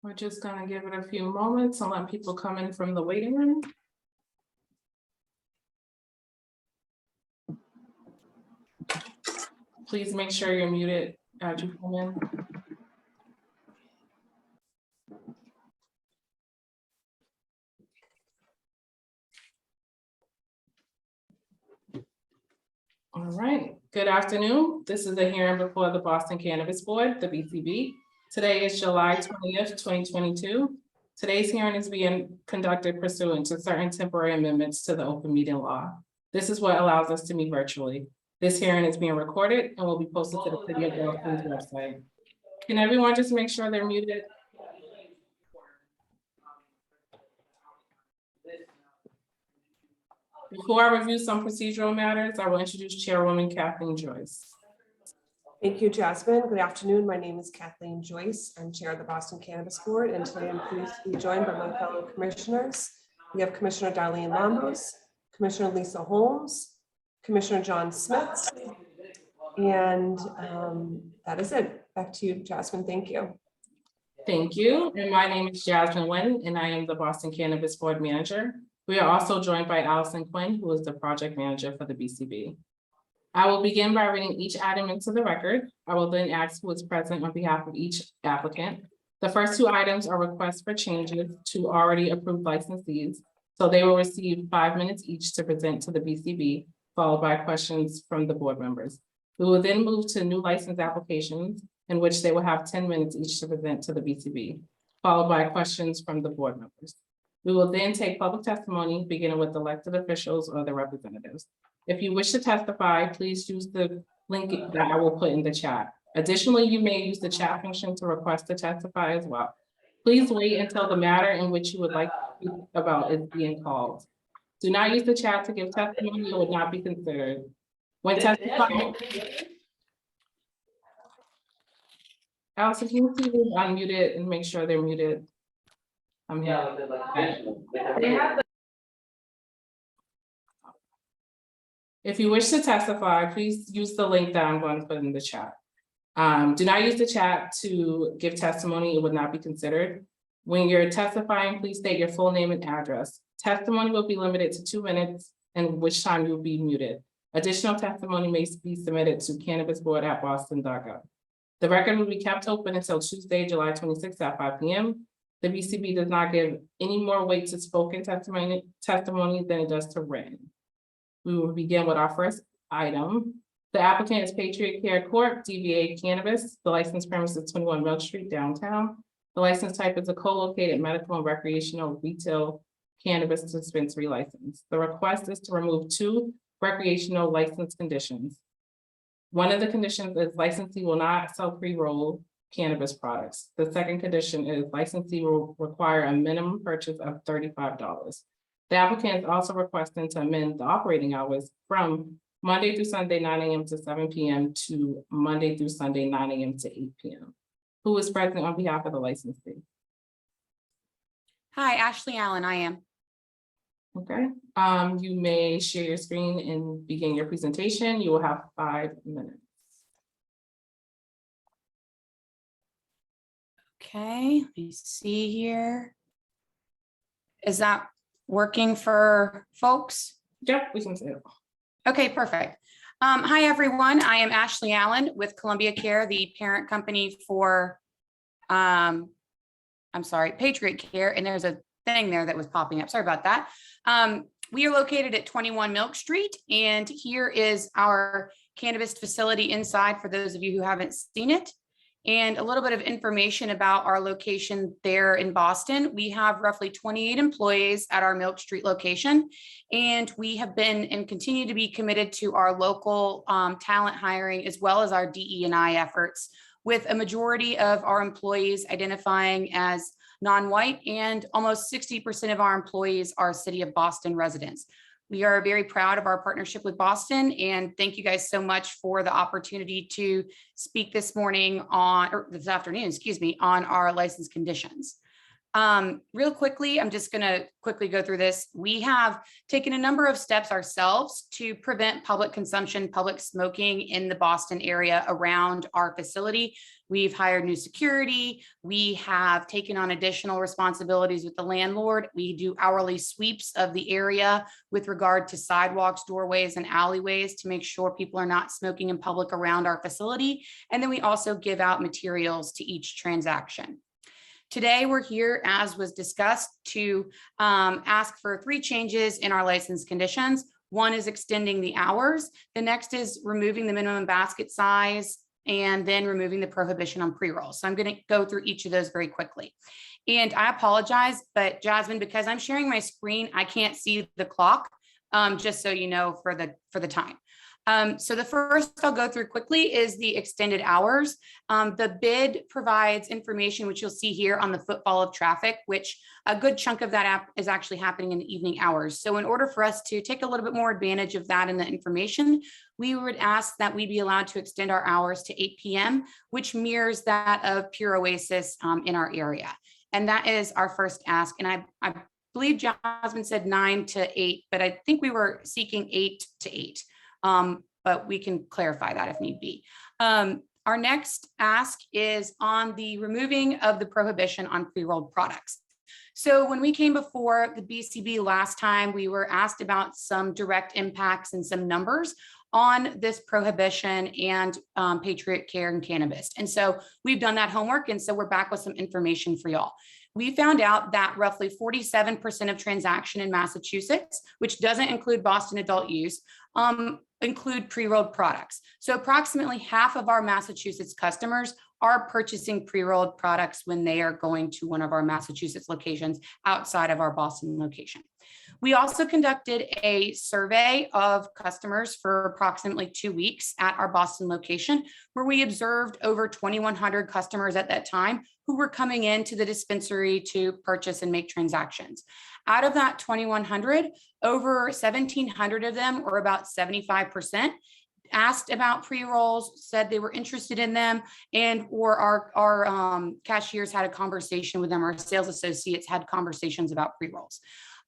We're just gonna give it a few moments and let people come in from the waiting room. Please make sure you're muted as you come in. All right, good afternoon. This is a hearing before the Boston Cannabis Board, the BCB. Today is July 20th, 2022. Today's hearing is being conducted pursuant to certain temporary amendments to the open meeting law. This is what allows us to meet virtually. This hearing is being recorded and will be posted to the City of Boston's website. Can everyone just make sure they're muted? Before I review some procedural matters, I will introduce Chairwoman Kathleen Joyce. Thank you, Jasmine. Good afternoon. My name is Kathleen Joyce. I'm Chair of the Boston Cannabis Board, and today I'm pleased to be joined by my fellow commissioners. We have Commissioner Darlene Lambos, Commissioner Lisa Holmes, Commissioner John Smith, and that is it. Back to you, Jasmine. Thank you. Thank you. And my name is Jasmine Nguyen, and I am the Boston Cannabis Board Manager. We are also joined by Allison Quinn, who is the project manager for the BCB. I will begin by reading each item into the record. I will then ask who is present on behalf of each applicant. The first two items are requests for changes to already approved licensees. So they will receive 5 minutes each to present to the BCB, followed by questions from the board members. We will then move to new license applications, in which they will have 10 minutes each to present to the BCB, followed by questions from the board members. We will then take public testimony, beginning with elected officials or their representatives. If you wish to testify, please use the link that I will put in the chat. Additionally, you may use the chat function to request to testify as well. Please wait until the matter in which you would like to speak about is being called. Do not use the chat to give testimony. It would not be considered. When testifying, Allison, can you see who's unmuted and make sure they're muted? I'm here. If you wish to testify, please use the link that I'm going to put in the chat. Do not use the chat to give testimony. It would not be considered. When you're testifying, please state your full name and address. Testimony will be limited to 2 minutes, in which time you'll be muted. Additional testimony may be submitted to cannabisboard@boston.gov. The record will be kept open until Tuesday, July 26th at 5 p.m. The BCB does not give any more weight to spoken testimony than it does to written. We will begin with our first item. The applicant is Patriot Care Corp., DBA Cannabis. The license premise is 21 Milk Street, downtown. The license type is a co-located medical and recreational retail cannabis dispensary license. The request is to remove 2 recreational license conditions. One of the conditions is licensee will not sell pre-roll cannabis products. The second condition is licensee will require a minimum purchase of $35. The applicant is also requesting to amend the operating hours from Monday through Sunday, 9 a.m. to 7 p.m. to Monday through Sunday, 9 a.m. to 8 p.m. Who is present on behalf of the licensee? Hi, Ashley Allen, I am. Okay, you may share your screen and begin your presentation. You will have 5 minutes. Okay, let me see here. Is that working for folks? Yep, we can see it. Okay, perfect. Hi, everyone. I am Ashley Allen with Columbia Care, the parent company for, Patriot Care. And there's a thing there that was popping up. Sorry about that. We are located at 21 Milk Street, and here is our cannabis facility inside for those of you who haven't seen it. And a little bit of information about our location there in Boston. We have roughly 28 employees at our Milk Street location, and we have been and continue to be committed to our local talent hiring as well as our DE&I efforts, with a majority of our employees identifying as non-white, and almost 60% of our employees are City of Boston residents. We are very proud of our partnership with Boston, and thank you guys so much for the opportunity to speak this morning on, or this afternoon, excuse me, on our license conditions. Real quickly, I'm just going to quickly go through this. We have taken a number of steps ourselves to prevent public consumption, public smoking in the Boston area around our facility. We've hired new security. We have taken on additional responsibilities with the landlord. We do hourly sweeps of the area with regard to sidewalks, doorways, and alleyways to make sure people are not smoking in public around our facility. And then we also give out materials to each transaction. Today, we're here, as was discussed, to ask for 3 changes in our license conditions. One is extending the hours. The next is removing the minimum basket size, and then removing the prohibition on pre-rolls. So I'm going to go through each of those very quickly. And I apologize, but Jasmine, because I'm sharing my screen, I can't see the clock, just so you know, for the time. So the first I'll go through quickly is the extended hours. The bid provides information, which you'll see here on the footfall of traffic, which a good chunk of that app is actually happening in the evening hours. So in order for us to take a little bit more advantage of that in the information, we would ask that we be allowed to extend our hours to 8 p.m., which mirrors that of Pure Oasis in our area. And that is our first ask. And I believe Jasmine said 9 to 8, but I think we were seeking 8 to 8. But we can clarify that if need be. Our next ask is on the removing of the prohibition on pre-rolled products. So when we came before the BCB last time, we were asked about some direct impacts and some numbers on this prohibition and Patriot Care and cannabis. And so we've done that homework. And so we're back with some information for y'all. We found out that roughly 47% of transaction in Massachusetts, which doesn't include Boston adult use, include pre-rolled products. So approximately half of our Massachusetts customers are purchasing pre-rolled products when they are going to one of our Massachusetts locations outside of our Boston location. We also conducted a survey of customers for approximately 2 weeks at our Boston location, where we observed over 2,100 customers at that time who were coming into the dispensary to purchase and make transactions. Out of that 2,100, over 1,700 of them, or about 75%, asked about pre-rolls, said they were interested in them, and or our cashiers had a conversation with them, our sales associates had conversations about pre-rolls.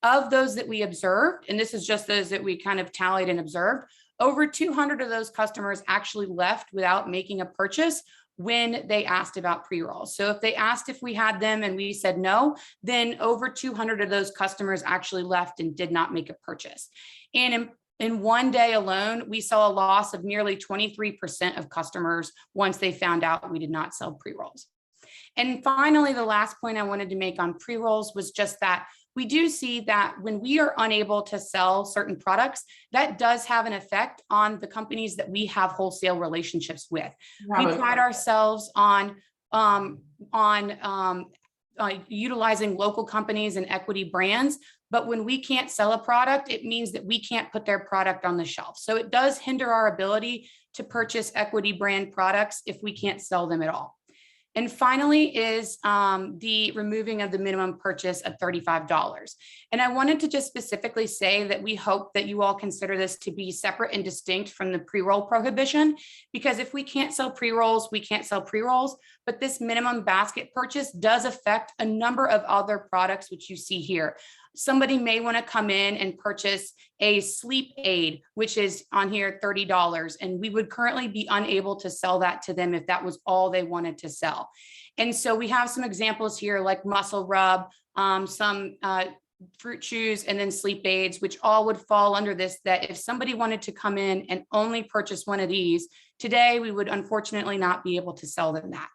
Of those that we observed, and this is just those that we kind of tallied and observed, over 200 of those customers actually left without making a purchase when they asked about pre-rolls. So if they asked if we had them and we said no, then over 200 of those customers actually left and did not make a purchase. And in one day alone, we saw a loss of nearly 23% of customers once they found out we did not sell pre-rolls. And finally, the last point I wanted to make on pre-rolls was just that we do see that when we are unable to sell certain products, that does have an effect on the companies that we have wholesale relationships with. We pride ourselves on utilizing local companies and equity brands, but when we can't sell a product, it means that we can't put their product on the shelf. So it does hinder our ability to purchase equity brand products if we can't sell them at all. And finally is the removing of the minimum purchase of $35. And I wanted to just specifically say that we hope that you all consider this to be separate and distinct from the pre-roll prohibition, because if we can't sell pre-rolls, we can't sell pre-rolls, but this minimum basket purchase does affect a number of other products, which you see here. Somebody may want to come in and purchase a sleep aid, which is on here $30, and we would currently be unable to sell that to them if that was all they wanted to sell. And so we have some examples here like muscle rub, some fruit chews, and then sleep aids, which all would fall under this, that if somebody wanted to come in and only purchase one of these, today we would unfortunately not be able to sell them that.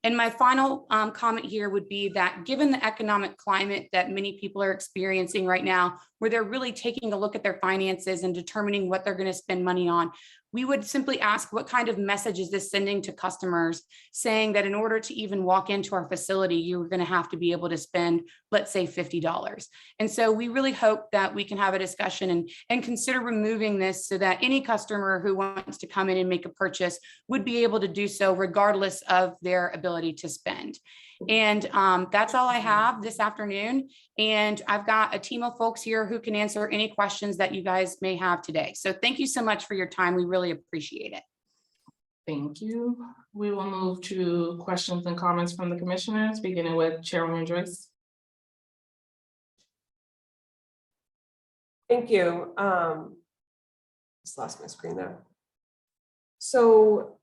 And my final comment here would be that given the economic climate that many people are experiencing right now, where they're really taking a look at their finances and determining what they're going to spend money on, we would simply ask, what kind of message is this sending to customers, saying that in order to even walk into our facility, you're going to have to be able to spend, let's say, $50. And so we really hope that we can have a discussion and consider removing this so that any customer who wants to come in and make a purchase would be able to do so regardless of their ability to spend. And that's all I have this afternoon. And I've got a team of folks here who can answer any questions that you guys may have today. So thank you so much for your time. We really appreciate it. Thank you. We will move to questions and comments from the commissioners, beginning with Chairwoman Joyce. Thank you. Just lost my screen there. So,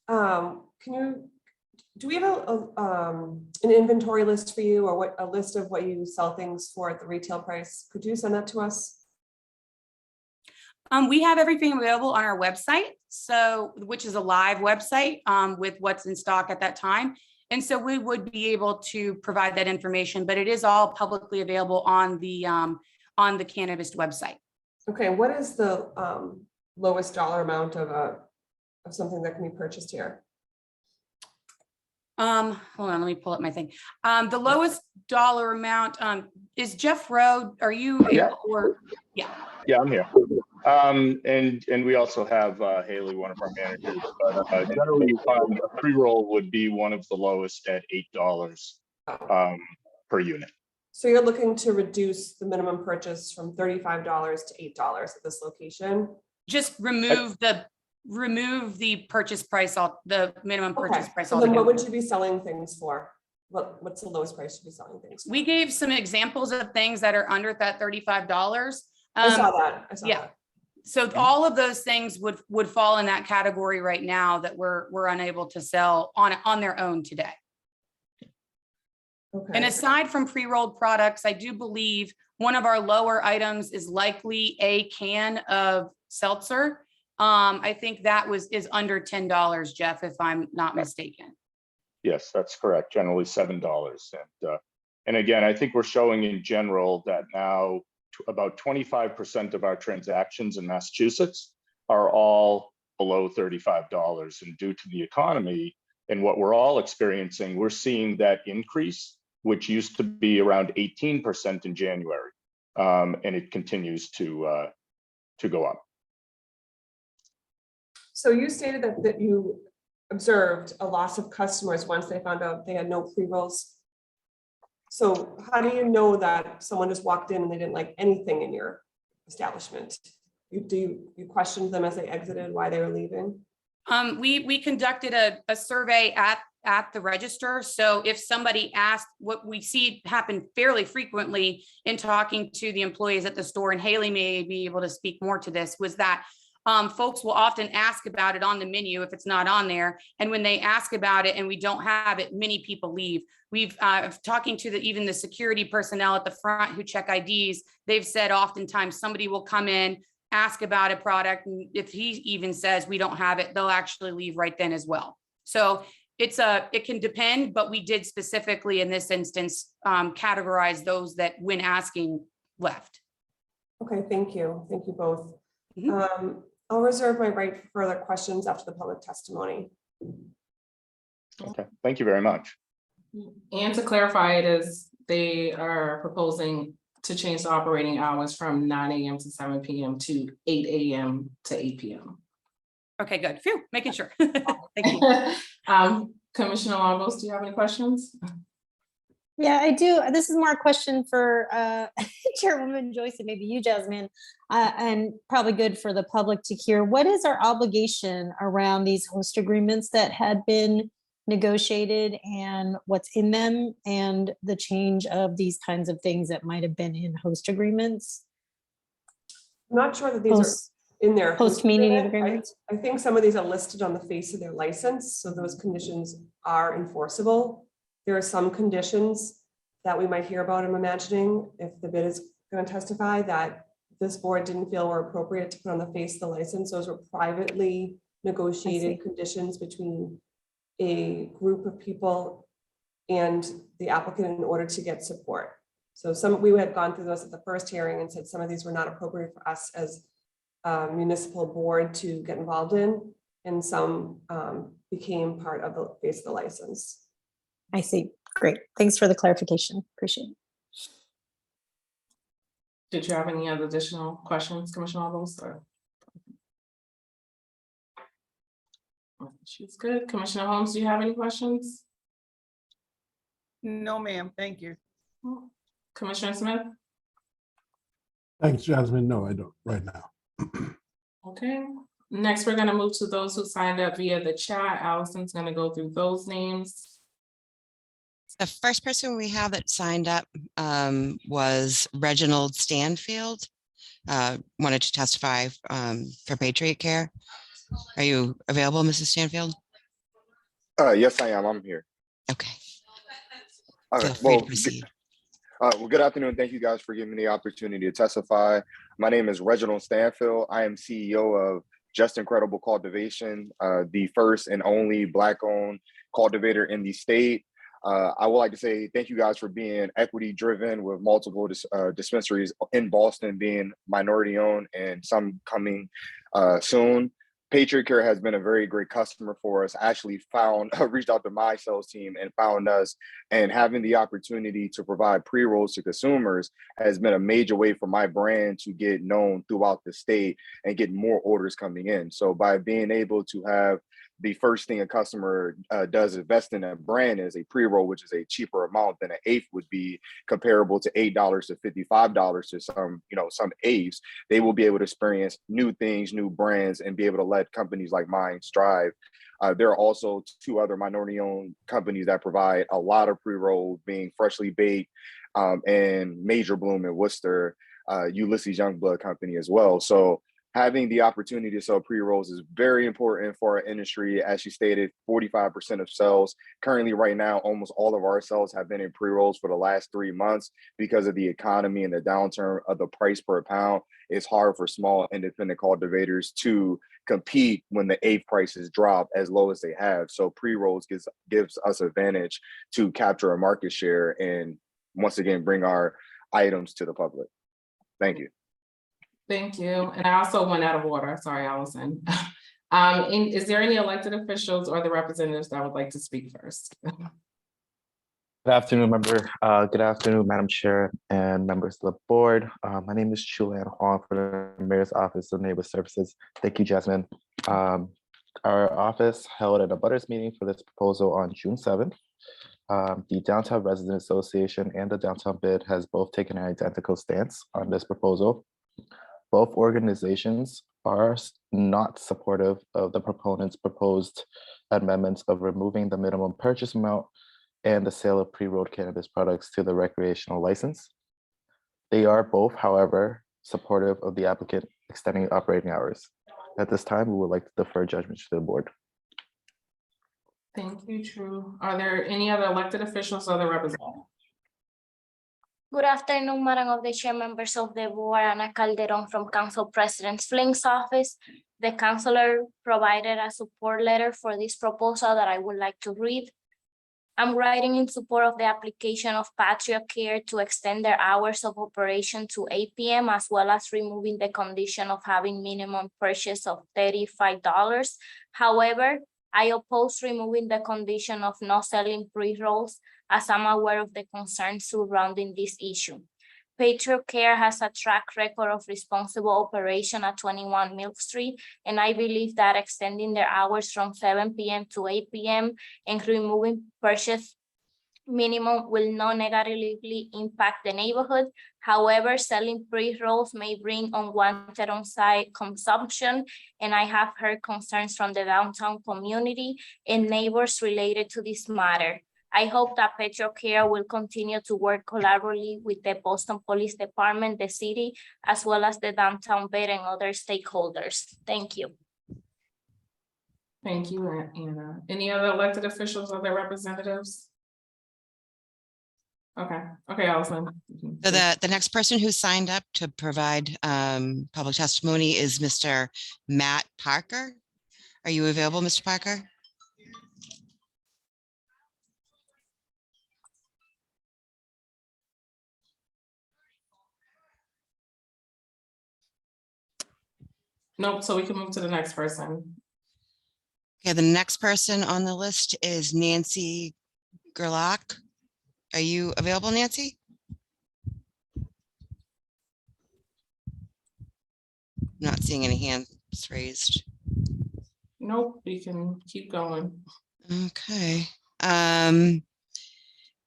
do we have an inventory list for you, or a list of what you sell things for at the retail price? Could you send that to us? We have everything available on our website, so which is a live website with what's in stock at that time. And so we would be able to provide that information, but it is all publicly available on the Cannabis website. Okay, what is the lowest dollar amount of something that can be purchased here? Hold on, let me pull up my thing. The lowest dollar amount is Jeff Rowe. Are you Yeah. able, or yeah? Yeah, I'm here. And we also have Haley, one of our managers. But generally, you find a pre-roll would be one of the lowest at $8 per unit. So you're looking to reduce the minimum purchase from $35 to $8 at this location? Just remove the purchase price, the minimum purchase price So then what altogether. would you be selling things for? What's the lowest price you'd be selling things for? We gave some examples of things that are under that $35. I saw that. Yeah. So all of those things would fall in that category right now that we're unable to sell on their own today. Okay. And aside from pre-rolled products, I do believe one of our lower items is likely a can of seltzer. I think that is under $10, Jeff, if I'm not mistaken. Yes, that's correct. Generally $7. And again, I think we're showing in general that now about 25% of our transactions in Massachusetts are all below $35. And due to the economy and what we're all experiencing, we're seeing that increase, which used to be around 18% in January. And it continues to go up. So you stated that you observed a loss of customers once they found out they had no pre-rolls. So how do you know that someone just walked in and they didn't like anything in your establishment? You questioned them as they exited why they were leaving? We conducted a survey at the register. So if somebody asked, what we see happen fairly frequently in talking to the employees at the store, and Haley may be able to speak more to this, was that folks will often ask about it on the menu if it's not on there. And when they ask about it and we don't have it, many people leave. We've talking to even the security personnel at the front who check IDs, they've said oftentimes somebody will come in, ask about a product, and if he even says we don't have it, they'll actually leave right then as well. So it can depend, but we did specifically in this instance categorize those that when asking left. Okay, thank you. Thank you both. Mm-hmm. I'll reserve my right for further questions after the public testimony. Okay, thank you very much. And to clarify, they are proposing to change the operating hours from 9 a.m. to 7 p.m. to 8 a.m. to 8 p.m. Okay, good. Phew, making sure. Thank you. Commissioner Longos, do you have any questions? Yeah, I do. This is more a question for Chairwoman Joyce and maybe you, Jasmine, and probably good for the public to hear. What is our obligation around these host agreements that had been negotiated and what's in them and the change of these kinds of things that might have been in host agreements? I'm not sure that these are in their host community agreement. agreements. I think some of these are listed on the face of their license, so those conditions are enforceable. There are some conditions that we might hear about, I'm imagining, if the bid is going to testify, that this board didn't feel were appropriate to put on the face of the license. Those were privately negotiated conditions between a group of people and the applicant in order to get support. So we had gone through those at the first hearing and said some of these were not appropriate for us as a municipal board to get involved in, and some became part of the face of the license. I see. Great. Thanks for the clarification. Appreciate it. Did you have any other additional questions, Commissioner Longos? She's good. Commissioner Holmes, do you have any questions? No, ma'am. Thank you. Commissioner Smith? Thanks, Jasmine. No, I don't right now. Okay. Next, we're going to move to those who signed up via the chat. Allison's going to go through those names. The first person we have that signed up was Reginald Stanfield. Wanted to testify for Patriot Care. Are you available, Mrs. Stanfield? Yes, I am. I'm here. Okay, Okay. feel free to proceed. Well, good afternoon. Thank you guys for giving me the opportunity to testify. My name is Reginald Stanfield. I am CEO of Just Incredible Cultivation, the first and only Black-owned cultivator in the state. I would like to say thank you guys for being equity driven with multiple dispensaries in Boston being minority owned and some coming soon. Patriot Care has been a very great customer for us. I actually reached out to my sales team and found us, and having the opportunity to provide pre-rolls to consumers has been a major way for my brand to get known throughout the state and get more orders coming in. So by being able to have the first thing a customer does invest in a brand is a pre-roll, which is a cheaper amount than an eighth would be, comparable to $8 to $55 to some eighths. They will be able to experience new things, new brands, and be able to let companies like mine strive. There are also two other minority-owned companies that provide a lot of pre-rolls, being Freshly Baked and Major Bloom in Worcester, Ulysses Youngblood Company as well. So having the opportunity to sell pre-rolls is very important for our industry. As you stated, 45% of sales. Currently, right now, almost all of our sales have been in pre-rolls for the last 3 months because of the economy and the downturn of the price per pound. It's hard for small independent cultivators to compete when the eighth prices drop as low as they have. So pre-rolls gives us advantage to capture a market share and once again, bring our items to the public. Thank you. Thank you. And I also went out of order. Sorry, Allison. Is there any elected officials or the representatives that would like to speak first? Good afternoon, Good afternoon, Madam Chair and members of the board. My name is Chulan Huang for the Mayor's Office of Neighborhood Services. Thank you, Jasmine. Our office held an abutters meeting for this proposal on June 7th. The Downtown Resident Association and the Downtown Bid has both taken an identical stance on this proposal. Both organizations are not supportive of the proponent's proposed amendments of removing the minimum purchase amount and the sale of pre-rolled cannabis products to the recreational license. They are both, however, supportive of the applicant extending operating hours. At this time, we would like to defer judgment to the board. Thank you, True. Are there any other elected officials or the representatives? Good afternoon, Madam of the Chair, members of the board, Ana Calderon from Council President Flink's office. The councilor provided a support letter for this proposal that I would like to read. I'm writing in support of the application of Patriot Care to extend their hours of operation to 8 p.m. as well as removing the condition of having minimum purchase of $35. However, I oppose removing the condition of not selling pre-rolls as I'm aware of the concerns surrounding this issue. Patriot Care has a track record of responsible operation at 21 Milk Street, and I believe that extending their hours from 7 p.m. to 8 p.m. and removing purchase minimum will not negatively impact the neighborhood. However, selling pre-rolls may bring unwanted on-site consumption, and I have heard concerns from the downtown community and neighbors related to this matter. I hope that Patriot Care will continue to work collaboratively with the Boston Police Department, the city, as well as the downtown bid and other stakeholders. Thank you. Thank you, Anna. Any other elected officials or their representatives? Okay, Allison. So the next person who signed up to provide public testimony is Mr. Matt Parker. Are you available, Mr. Parker? Nope, so we can move to the next person. Okay, the next person on the list is Nancy Gerlach. Are you available, Nancy? Not seeing any hands raised. Nope, we can keep going. Okay. And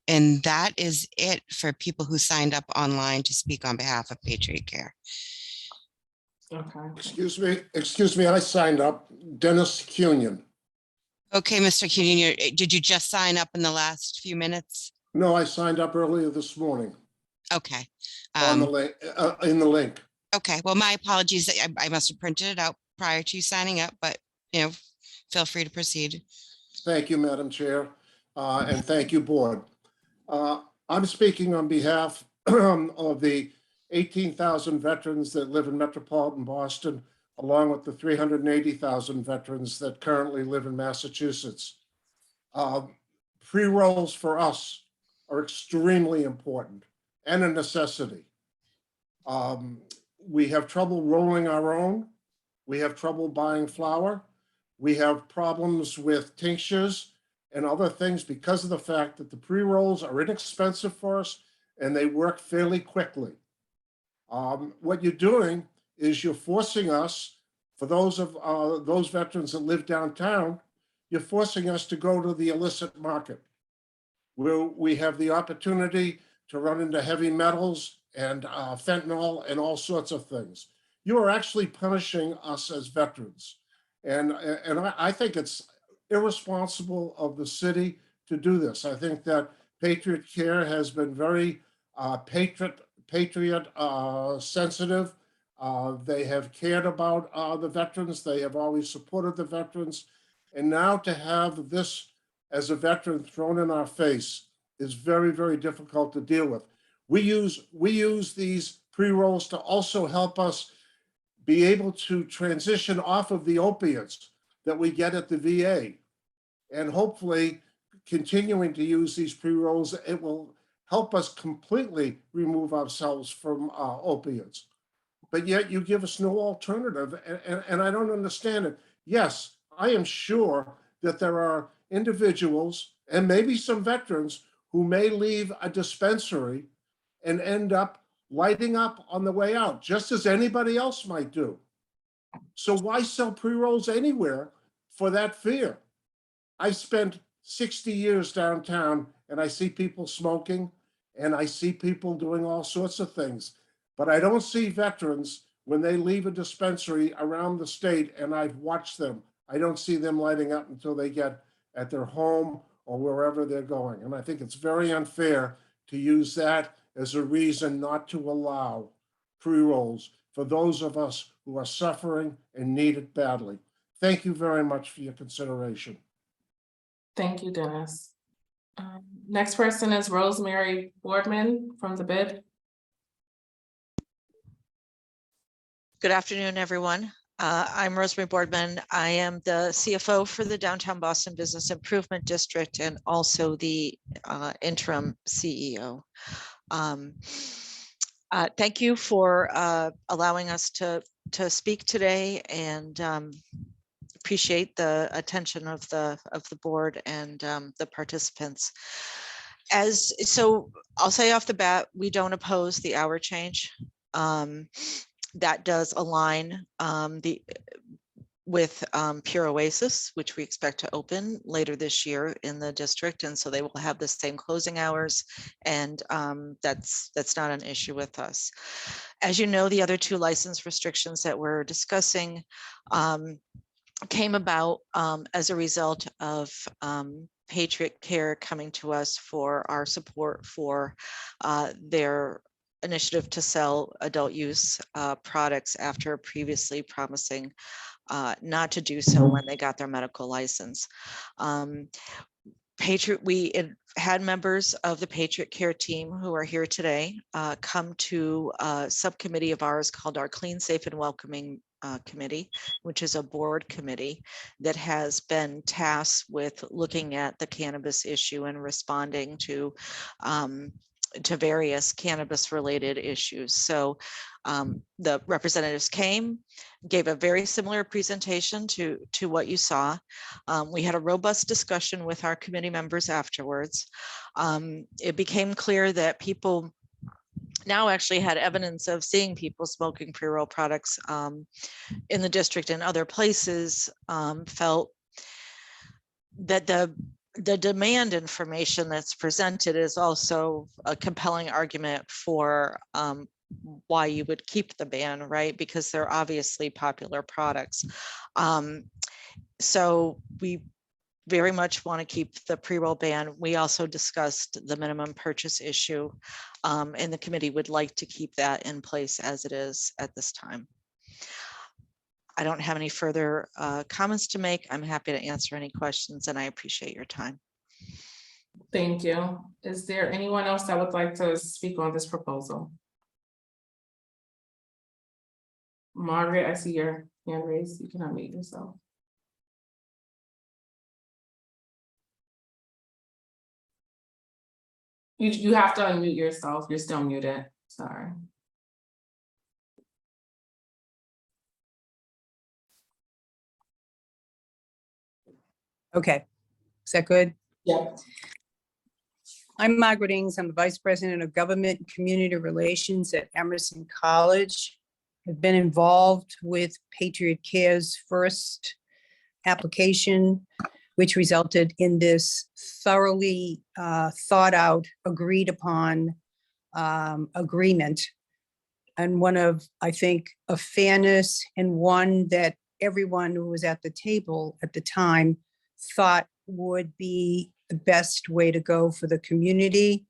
that is it for people who signed up online to speak on behalf of Patriot Care. Okay. Excuse me, I signed up. Dennis Cunion. Okay, Mr. Cunion, did you just sign up in the last few minutes? No, I signed up earlier this morning Okay. on the link, in the link. Okay, well, my apologies. I must have printed it out prior to you signing up, but feel free to proceed. Thank you, Madam Chair, and thank you, Board. I'm speaking on behalf of the 18,000 veterans that live in metropolitan Boston, along with the 380,000 veterans that currently live in Massachusetts. Pre-rolls for us are extremely important and a necessity. We have trouble rolling our own. We have trouble buying flour. We have problems with tinctures and other things because of the fact that the pre-rolls are inexpensive for us and they work fairly quickly. What you're doing is you're forcing us, for those veterans that live downtown, you're forcing us to go to the illicit market, where we have the opportunity to run into heavy metals and fentanyl and all sorts of things. You are actually punishing us as veterans. And I think it's irresponsible of the city to do this. I think that Patriot Care has been very patriot sensitive. They have cared about the veterans. They have always supported the veterans. And now to have this as a veteran thrown in our face is very, very difficult to deal with. We use these pre-rolls to also help us be able to transition off of the opiates that we get at the VA. And hopefully continuing to use these pre-rolls, it will help us completely remove ourselves from opiates. But yet you give us no alternative, and I don't understand it. Yes, I am sure that there are individuals and maybe some veterans who may leave a dispensary and end up lighting up on the way out, just as anybody else might do. So why sell pre-rolls anywhere for that fear? I've spent 60 years downtown and I see people smoking and I see people doing all sorts of things, but I don't see veterans when they leave a dispensary around the state, and I've watched them. I don't see them lighting up until they get at their home or wherever they're going. And I think it's very unfair to use that as a reason not to allow pre-rolls for those of us who are suffering and need it badly. Thank you very much for your consideration. Thank you, Dennis. Next person is Rosemary Boardman from the BID. Good afternoon, everyone. I'm Rosemary Boardman. I am the CFO for the Downtown Boston Business Improvement District and also the interim CEO. Thank you for allowing us to speak today, and appreciate the attention of the board and the participants. So I'll say off the bat, we don't oppose the hour change. That does align with Pure Oasis, which we expect to open later this year in the district, and so they will have the same closing hours, and that's not an issue with us. As you know, the other two license restrictions that we're discussing came about as a result of Patriot Care coming to us for our support for their initiative to sell adult use products after previously promising not to do so when they got their medical license. We had members of the Patriot Care team who are here today come to a subcommittee of ours called our Clean, Safe, and Welcoming Committee, which is a board committee that has been tasked with looking at the cannabis issue and responding to various cannabis related issues. So the representatives came, gave a very similar presentation to what you saw. We had a robust discussion with our committee members afterwards. It became clear that people now actually had evidence of seeing people smoking pre-roll products in the district and other places, felt that the demand information that's presented is also a compelling argument for why you would keep the ban, right? Because they're obviously popular products. So we very much want to keep the pre-roll ban. We also discussed the minimum purchase issue, and the committee would like to keep that in place as it is at this time. I don't have any further comments to make. I'm happy to answer any questions, and I appreciate your time. Thank you. Is there anyone else that would like to speak on this proposal? Margaret, I see your hand raised. You can unmute yourself. You have to unmute yourself. You're still muted. Sorry. Okay, is that good? Yeah. I'm Margaret Ings. I'm the Vice President of Government and Community Relations at Emerson College. I've been involved with Patriot Care's first application, which resulted in this thoroughly thought out, agreed upon agreement. And one of, I think, a fairness, and one that everyone who was at the table at the time thought would be the best way to go for the community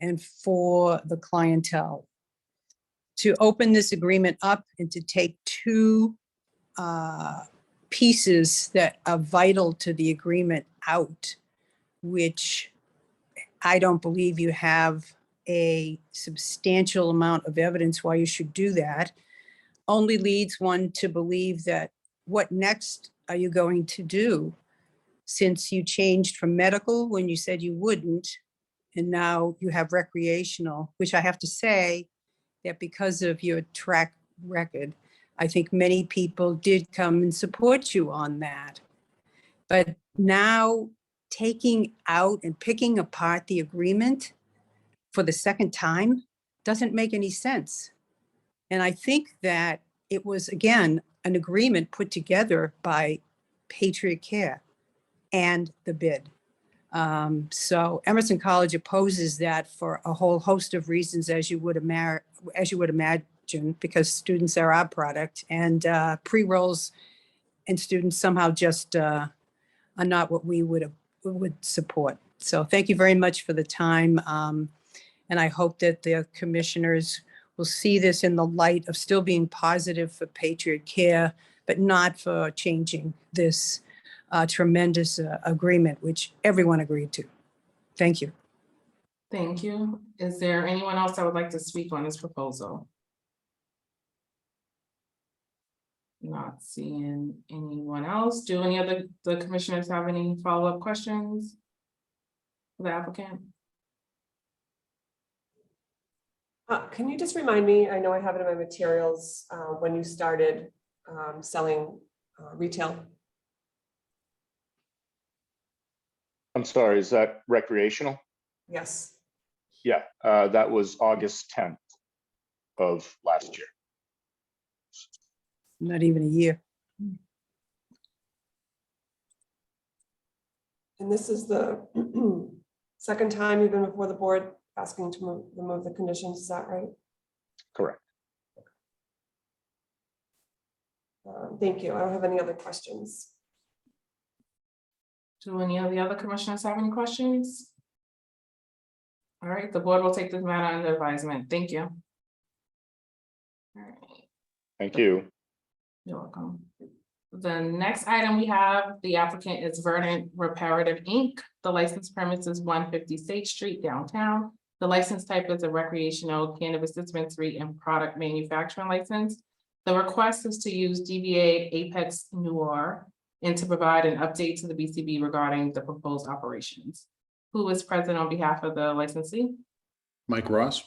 and for the clientele. To open this agreement up and to take two pieces that are vital to the agreement out, which I don't believe you have a substantial amount of evidence why you should do that, only leads one to believe that what next are you going to do, since you changed from medical when you said you wouldn't, and now you have recreational, which I have to say that because of your track record, I think many people did come and support you on that. But now taking out and picking apart the agreement for the second time doesn't make any sense. And I think that it was, again, an agreement put together by Patriot Care and the bid. So Emerson College opposes that for a whole host of reasons, as you would imagine, because students are our product, and pre-rolls and students somehow just are not what we would support. So thank you very much for the time. And I hope that the commissioners will see this in the light of still being positive for Patriot Care, but not for changing this tremendous agreement, which everyone agreed to. Thank you. Thank you. Is there anyone else that would like to speak on this proposal? Not seeing anyone else. Do any of the commissioners have any follow-up questions for the applicant? Can you just remind me, I know I have it in my materials, when you started selling retail? I'm sorry, is that recreational? Yes. Yeah, that was August 10th of last year. Not even a year. And this is the second time you've been before the board asking to remove the conditions, is that right? Correct. Thank you. I don't have any other questions. Do any of the other commissioners have any questions? All right, the board will take this matter under advisement. Thank you. All right. Thank you. You're welcome. The next item we have, the applicant is Verdant Reparative Inc. The license premise is 150 State Street downtown. The license type is a recreational cannabis dispensary and product manufacturing license. The request is to use DBA Apex Noir and to provide an update to the BCB regarding the proposed operations. Who is present on behalf of the licensee? Mike Ross.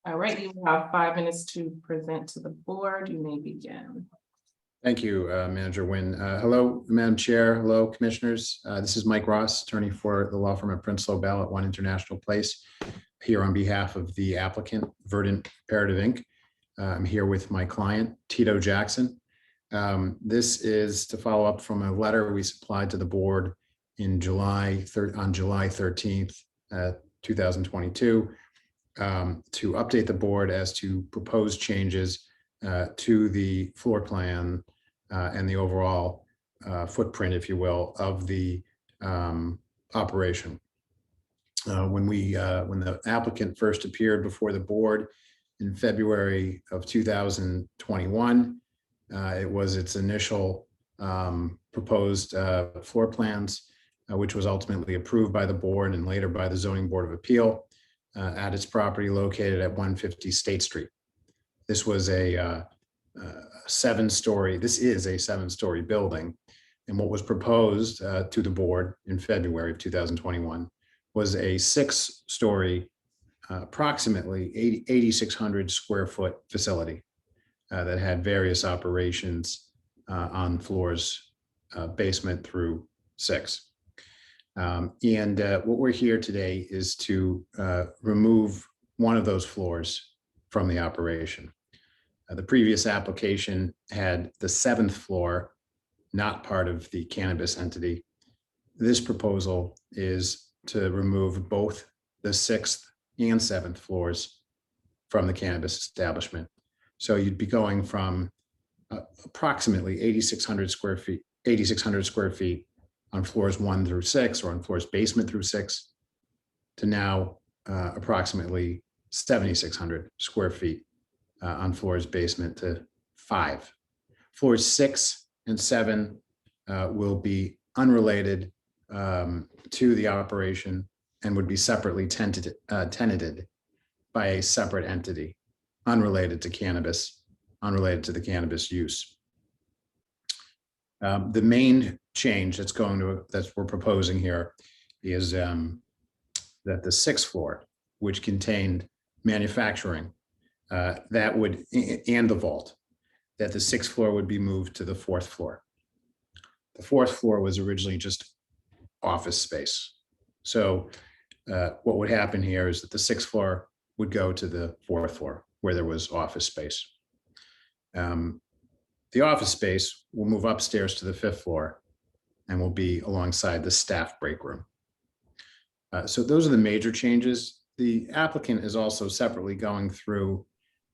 All right, you have 5 minutes to present to the board. You may begin. Thank you, Manager Nguyen. Hello, Madam Chair. Hello, Commissioners. This is Mike Ross, attorney for the law firm of Prince Lobel at 1 International Place, here on behalf of the applicant, Verdant Reparative Inc. I'm here with my client, Tito Jackson. This is to follow up from a letter we supplied to the board in July 13th, 2022, to update the board as to proposed changes to the floor plan and the overall footprint, if you will, of the operation. When the applicant first appeared before the board in February of 2021, it was its initial proposed floor plans, which was ultimately approved by the board and later by the Zoning Board of Appeal at its property located at 150 State Street. This was a 7-story, this is a 7-story building. And what was proposed to the board in February of 2021 was a 6-story, approximately 8,600 square foot facility that had various operations on floors basement through 6. And what we're here today is to remove one of those floors from the operation. The previous application had the 7th floor not part of the cannabis entity. This proposal is to remove both the 6th and 7th floors from the cannabis establishment. So you'd be going from approximately 8,600 square feet on floors 1 through 6, or on floors basement through 6, to now approximately 7,600 square feet on floors basement to 5. Floors 6 and 7 will be unrelated to the operation and would be separately tenanted by a separate entity, unrelated to cannabis, unrelated to the cannabis use. The main change that we're proposing here is that the 6th floor, which contained manufacturing, that would, and the vault, that the 6th floor would be moved to the 4th floor. The 4th floor was originally just office space. So what would happen here is that the 6th floor would go to the 4th floor where there was office space. The office space will move upstairs to the 5th floor and will be alongside the staff break room. So those are the major changes. The applicant is also separately going through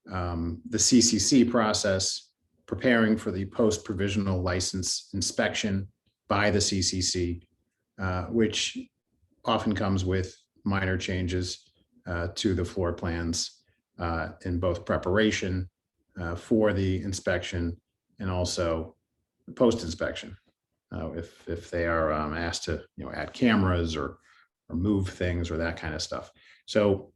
the CCC process, preparing for the post-provisional license inspection by the CCC, which often comes with minor changes to the floor plans in both preparation for the inspection and also post-inspection. If they are asked to add cameras or move things or that kind of stuff. So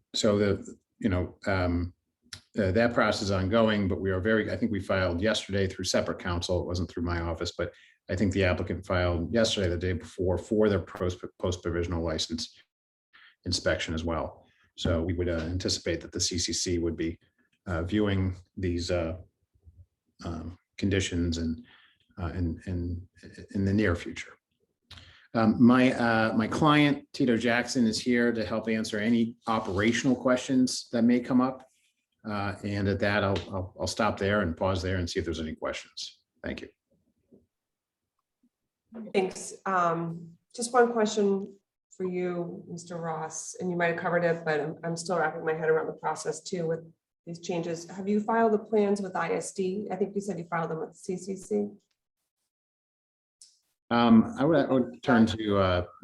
that process is ongoing, but we are I think we filed yesterday through separate counsel. It wasn't through my office, but I think the applicant filed yesterday, the day before, for their post-provisional license inspection as well. So we would anticipate that the CCC would be viewing these conditions and in the near future. My client, Tito Jackson, is here to help answer any operational questions that may come up. And at that, I'll stop there and pause there and see if there's any questions. Thank you. Thanks. Just one question for you, Mr. Ross, and you might have covered it, but I'm still wrapping my head around the process too with these changes. Have you filed the plans with ISD? I think you said you filed them with CCC. I would turn to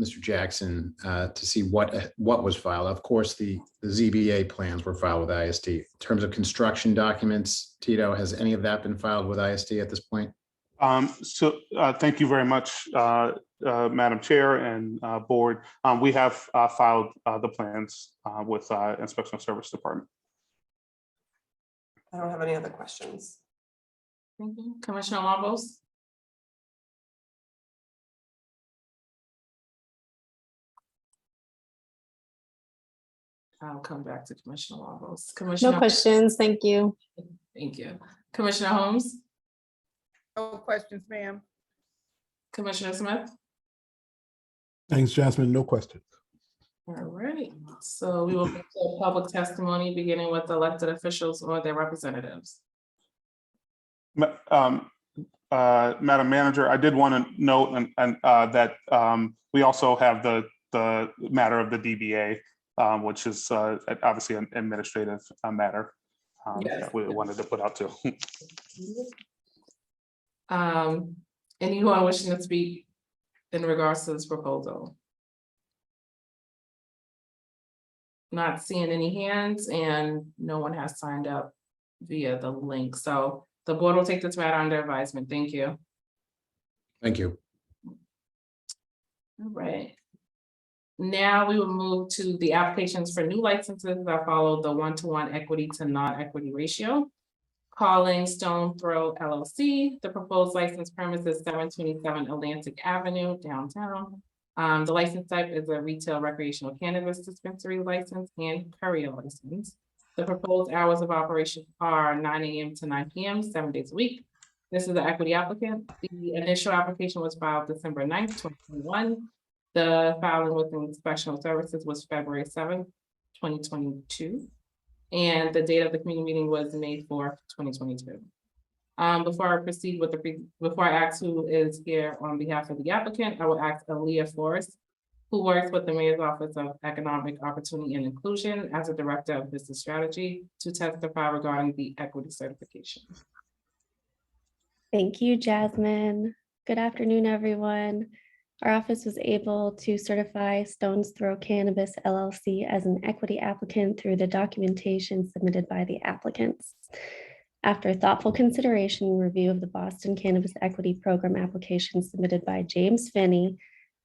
Mr. Jackson to see what was filed. Of course, the ZBA plans were filed with ISD. In terms of construction documents, Tito, has any of that been filed with ISD at this point? Thank you very much, Madam Chair and Board. We have filed the plans with Inspection Service Department. I don't have any other questions. Thank you. Commissioner Lambos? I'll come back to Commissioner Lambos. No questions, thank you. Thank you. Commissioner Holmes? No questions, ma'am. Commissioner Smith? Thanks, Jasmine. No questions. All right, so we will get to public testimony, beginning with elected officials or their representatives. Madam Manager, I did want to note that we also have the matter of the DBA, which is obviously an administrative matter Yes. that we wanted to put out too. Anyone wishing to speak in regards to this proposal? Not seeing any hands and no one has signed up via the link. So the board will take this matter under advisement. Thank you. Thank you. All right. Now we will move to the applications for new licenses that follow the 1-to-1 equity to non-equity ratio. Calling Stone Throw LLC. The proposed license premise is 727 Atlantic Avenue, downtown. The license type is a retail recreational cannabis dispensary license and courier license. The proposed hours of operation are 9 a.m. to 9 p.m., 7 days a week. This is the equity applicant. The initial application was filed December 9th, 2021. The filing with Inspection Services was February 7th, 2022. And the date of the community meeting was May 4th, 2022. Before I proceed with before I ask who is here on behalf of the applicant, I will ask Aaliyah Forrest, who works with the Mayor's Office of Economic Opportunity and Inclusion as a Director of Business Strategy, to testify regarding the equity certification. Thank you, Jasmine. Good afternoon, everyone. Our office was able to certify Stone's Throw Cannabis LLC as an equity applicant through the documentation submitted by the applicants. After thoughtful consideration and review of the Boston Cannabis Equity Program application submitted by James Finney,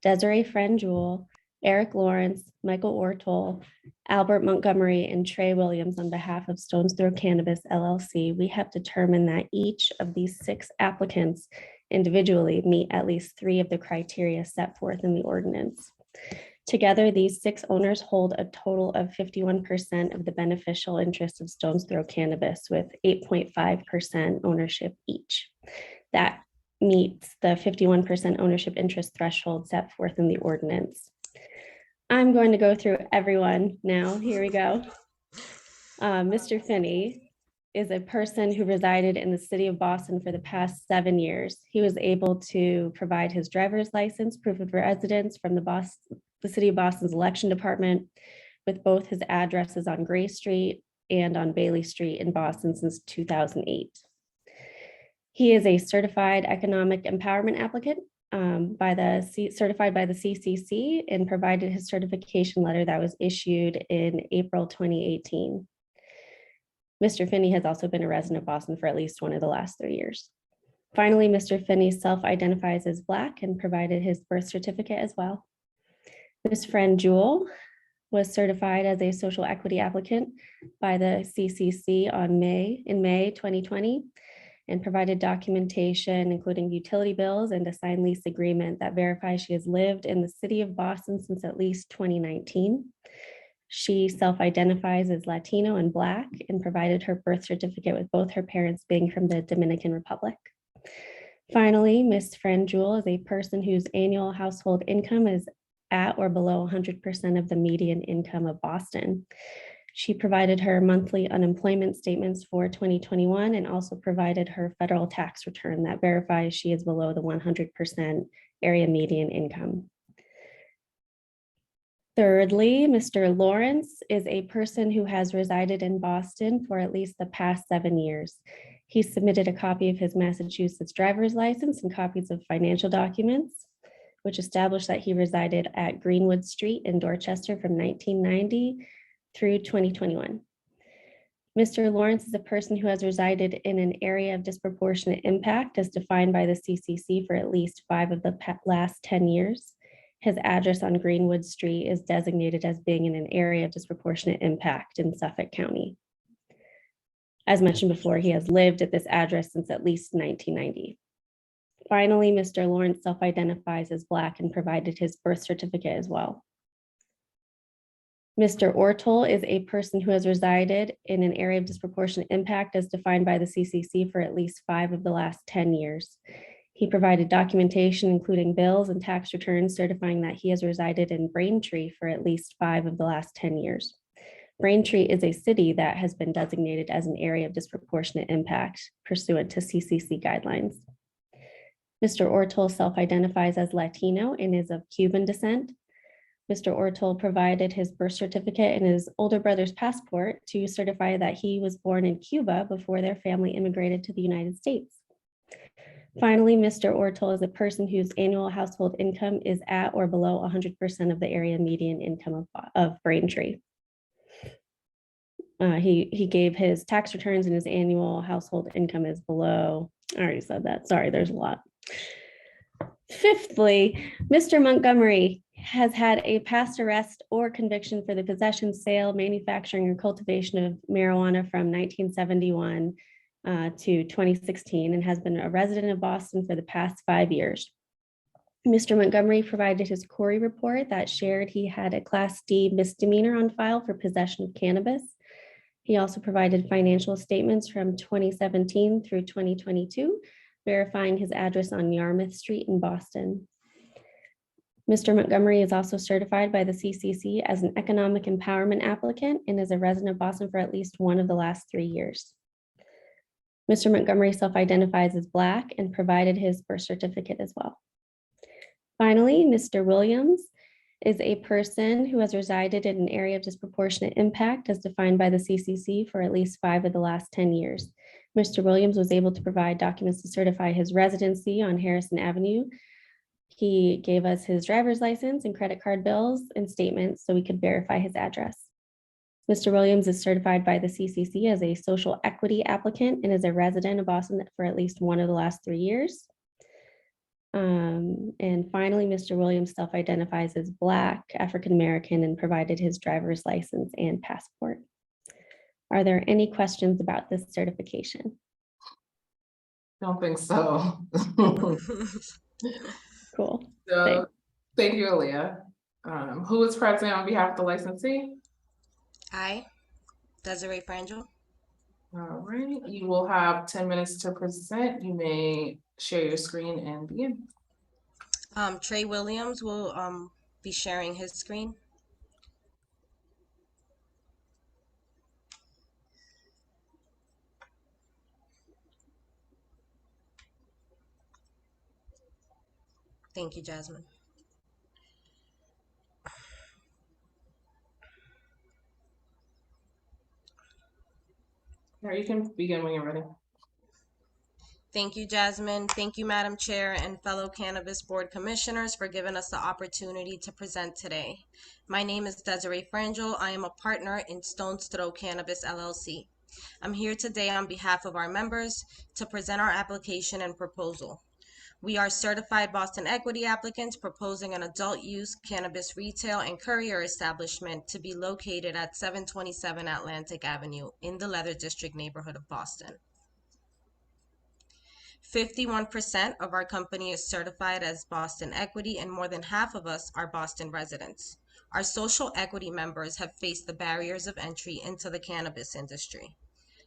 Desiree Friend Jewell, Eric Lawrence, Michael Ortol, Albert Montgomery, and Trey Williams on behalf of Stone's Throw Cannabis LLC, we have determined that each of these 6 applicants individually meet at least 3 of the criteria set forth in the ordinance. Together, these 6 owners hold a total of 51% of the beneficial interest of Stone's Throw Cannabis, with 8.5% ownership each. That meets the 51% ownership interest threshold set forth in the ordinance. I'm going to go through everyone now. Here we go. Mr. Finney is a person who resided in the city of Boston for the past 7 years. He was able to provide his driver's license, proof of residence from the city of Boston's election department, with both his addresses on Gray Street and on Bailey Street in Boston since 2008. He is a certified economic empowerment applicant certified by the CCC, and provided his certification letter that was issued in April 2018. Mr. Finney has also been a resident of Boston for at least one of the last 3 years. Finally, Mr. Finney self-identifies as Black and provided his birth certificate as well. Ms. Friend Jewell was certified as a social equity applicant by the CCC in May 2020, and provided documentation including utility bills and a signed lease agreement that verifies she has lived in the city of Boston since at least 2019. She self-identifies as Latino and Black, and provided her birth certificate with both her parents being from the Dominican Republic. Finally, Ms. Friend Jewell is a person whose annual household income is at or below 100% of the median income of Boston. She provided her monthly unemployment statements for 2021 and also provided her federal tax return that verifies she is below the 100% area median income. Thirdly, Mr. Lawrence is a person who has resided in Boston for at least the past 7 years. He submitted a copy of his Massachusetts driver's license and copies of financial documents, which established that he resided at Greenwood Street in Dorchester from 1990 through 2021. Mr. Lawrence is a person who has resided in an area of disproportionate impact as defined by the CCC for at least 5 of the last 10 years. His address on Greenwood Street is designated as being in an area of disproportionate impact in Suffolk County. As mentioned before, he has lived at this address since at least 1990. Finally, Mr. Lawrence self-identifies as Black and provided his birth certificate as well. Mr. Ortol is a person who has resided in an area of disproportionate impact as defined by the CCC for at least 5 of the last 10 years. He provided documentation, including bills and tax returns, certifying that he has resided in Braintree for at least 5 of the last 10 years. Braintree is a city that has been designated as an area of disproportionate impact pursuant to CCC guidelines. Mr. Ortol self-identifies as Latino and is of Cuban descent. Mr. Ortol provided his birth certificate and his older brother's passport to certify that he was born in Cuba before their family immigrated to the United States. Finally, Mr. Ortol is a person whose annual household income is at or below 100% of the area median income of Braintree. He gave his tax returns and his annual household income is below. I already said that. Sorry, there's a lot. Fifthly, Mr. Montgomery has had a past arrest or conviction for the possession, sale, manufacturing, or cultivation of marijuana from 1971 to 2016 and has been a resident of Boston for the past 5 years. Mr. Montgomery provided his Corey report that shared he had a Class D misdemeanor on file for possession of cannabis. He also provided financial statements from 2017 through 2022, verifying his address on Yarmouth Street in Boston. Mr. Montgomery is also certified by the CCC as an economic empowerment applicant and is a resident of Boston for at least one of the last 3 years. Mr. Montgomery self-identifies as Black and provided his birth certificate as well. Finally, Mr. Williams is a person who has resided in an area of disproportionate impact as defined by the CCC for at least 5 of the last 10 years. Mr. Williams was able to provide documents to certify his residency on Harrison Avenue. He gave us his driver's license and credit card bills and statements so we could verify his address. Mr. Williams is certified by the CCC as a social equity applicant and is a resident of Boston for at least one of the last 3 years. And finally, Mr. Williams self-identifies as Black, African-American, and provided his driver's license and passport. Are there any questions about this certification? Don't think so. Cool. So, thank you, Aaliyah. Who is present on behalf of the licensee? I, Desiree Frangel. All right, you will have 10 minutes to present. You may share your screen and begin. Trey Williams will be sharing his screen. Thank you, Jasmine. All right, you can begin when you're ready. Thank you, Jasmine. Thank you, Madam Chair and fellow Cannabis Board Commissioners for giving us the opportunity to present today. My name is Desiree Frangel. I am a partner in Stone's Throw Cannabis, LLC. I'm here today on behalf of our members to present our application and proposal. We are certified Boston Equity applicants proposing an adult use cannabis retail and courier establishment to be located at 727 Atlantic Avenue in the Leather District neighborhood of Boston. 51% of our company is certified as Boston Equity, and more than half of us are Boston residents. Our social equity members have faced the barriers of entry into the cannabis industry.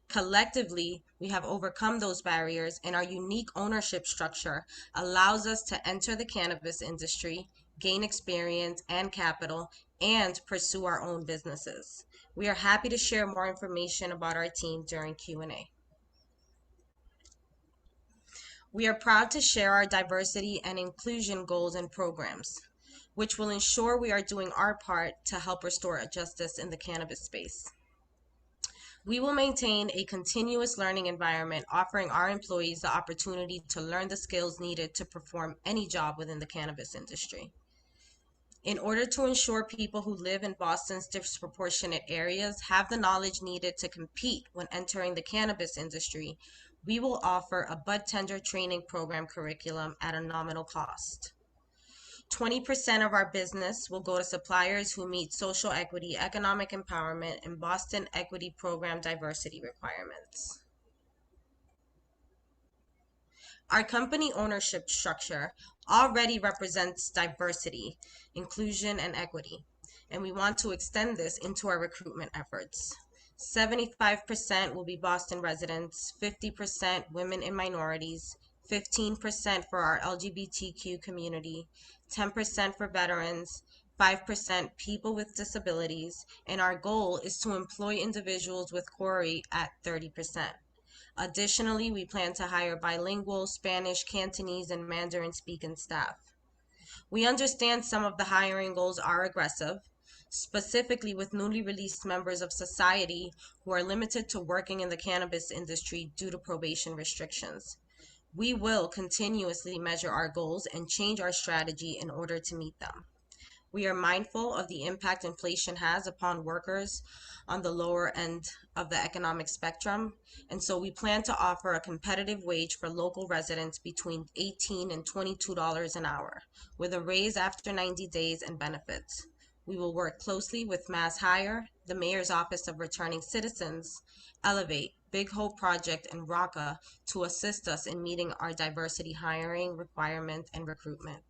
Collectively, we have overcome those barriers, and our unique ownership structure allows us to enter the cannabis industry, gain experience and capital, and pursue our own businesses. We are happy to share more information about our team during Q&A. We are proud to share our diversity and inclusion goals and programs, which will ensure we are doing our part to help restore justice in the cannabis space. We will maintain a continuous learning environment, offering our employees the opportunity to learn the skills needed to perform any job within the cannabis industry. In order to ensure people who live in Boston's disproportionate areas have the knowledge needed to compete when entering the cannabis industry, we will offer a bud tender training program curriculum at a nominal cost. 20% of our business will go to suppliers who meet social equity, economic empowerment, and Boston Equity Program diversity requirements. Our company ownership structure already represents diversity, inclusion, and equity, and we want to extend this into our recruitment efforts. 75% will be Boston residents, 50% women and minorities, 15% for our LGBTQ community, 10% for veterans, 5% people with disabilities, and our goal is to employ individuals with Corey at 30%. Additionally, we plan to hire bilingual Spanish, Cantonese, and Mandarin speaking staff. We understand some of the hiring goals are aggressive, specifically with newly released members of society who are limited to working in the cannabis industry due to probation restrictions. We will continuously measure our goals and change our strategy in order to meet them. We are mindful of the impact inflation has upon workers on the lower end of the economic spectrum, and so we plan to offer a competitive wage for local residents between $18 and $22 an hour, with a raise after 90 days and benefits. We will work closely with Mass Hire, the Mayor's Office of Returning Citizens, Elevate, Big Hope Project, and RACA to assist us in meeting our diversity hiring requirement and recruitment.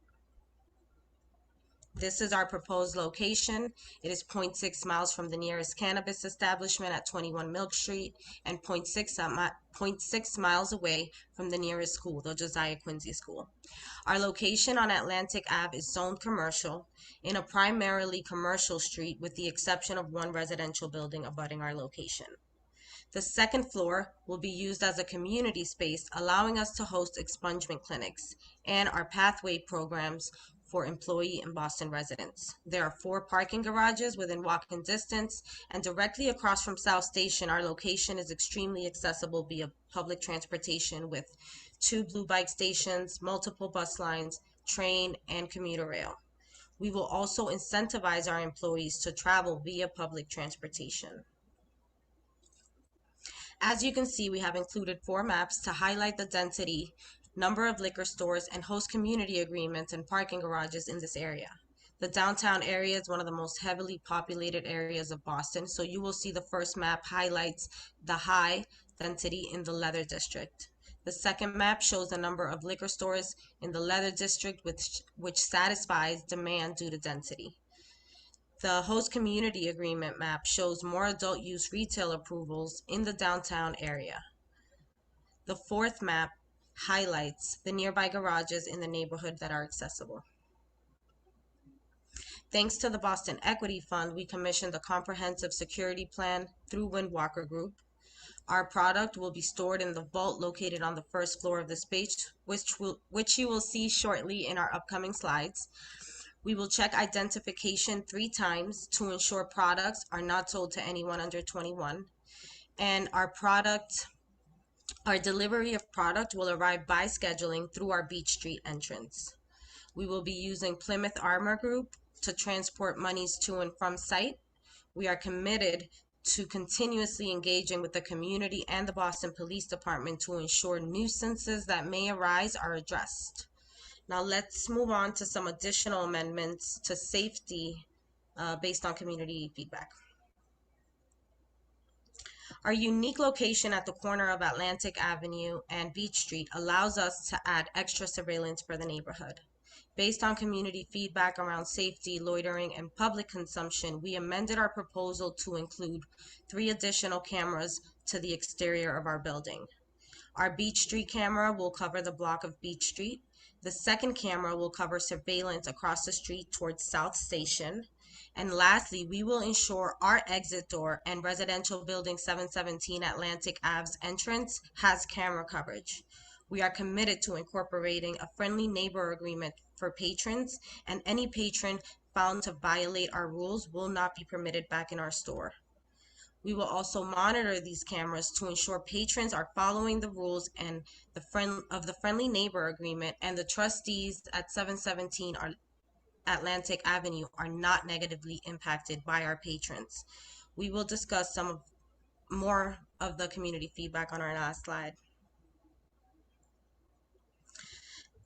This is our proposed location. It is 0.6 miles from the nearest cannabis establishment at 21 Milk Street and 0.6 miles away from the nearest school, the Josiah Quincy School. Our location on Atlantic Ave is zoned commercial in a primarily commercial street with the exception of one residential building abutting our location. The second floor will be used as a community space, allowing us to host expungement clinics and our pathway programs for employee and Boston residents. There are 4 parking garages within walking distance, and directly across from South Station, our location is extremely accessible via public transportation with 2 blue bike stations, multiple bus lines, train, and commuter rail. We will also incentivize our employees to travel via public transportation. As you can see, we have included 4 maps to highlight the density, number of liquor stores, and host community agreements and parking garages in this area. The downtown area is one of the most heavily populated areas of Boston, so you will see the first map highlights the high density in the Leather District. The second map shows the number of liquor stores in the Leather District, which satisfies demand due to density. The host community agreement map shows more adult use retail approvals in the downtown area. The fourth map highlights the nearby garages in the neighborhood that are accessible. Thanks to the Boston Equity Fund, we commissioned a comprehensive security plan through Windwalker Group. Our product will be stored in the vault located on the first floor of the space, which you will see shortly in our upcoming slides. We will check identification 3 times to ensure products are not sold to anyone under 21. And our delivery of product will arrive by scheduling through our Beach Street entrance. We will be using Plymouth Armor Group to transport monies to and from site. We are committed to continuously engaging with the community and the Boston Police Department to ensure nuisances that may arise are addressed. Now let's move on to some additional amendments to safety based on community feedback. Our unique location at the corner of Atlantic Avenue and Beach Street allows us to add extra surveillance for the neighborhood. Based on community feedback around safety, loitering, and public consumption, we amended our proposal to include 3 additional cameras to the exterior of our building. Our Beach Street camera will cover the block of Beach Street. The second camera will cover surveillance across the street towards South Station. And lastly, we will ensure our exit door and residential building 717 Atlantic Ave's entrance has camera coverage. We are committed to incorporating a friendly neighbor agreement for patrons, and any patron found to violate our rules will not be permitted back in our store. We will also monitor these cameras to ensure patrons are following the rules and of the friendly neighbor agreement, and the trustees at 717 Atlantic Avenue are not negatively impacted by our patrons. We will discuss more of the community feedback on our last slide.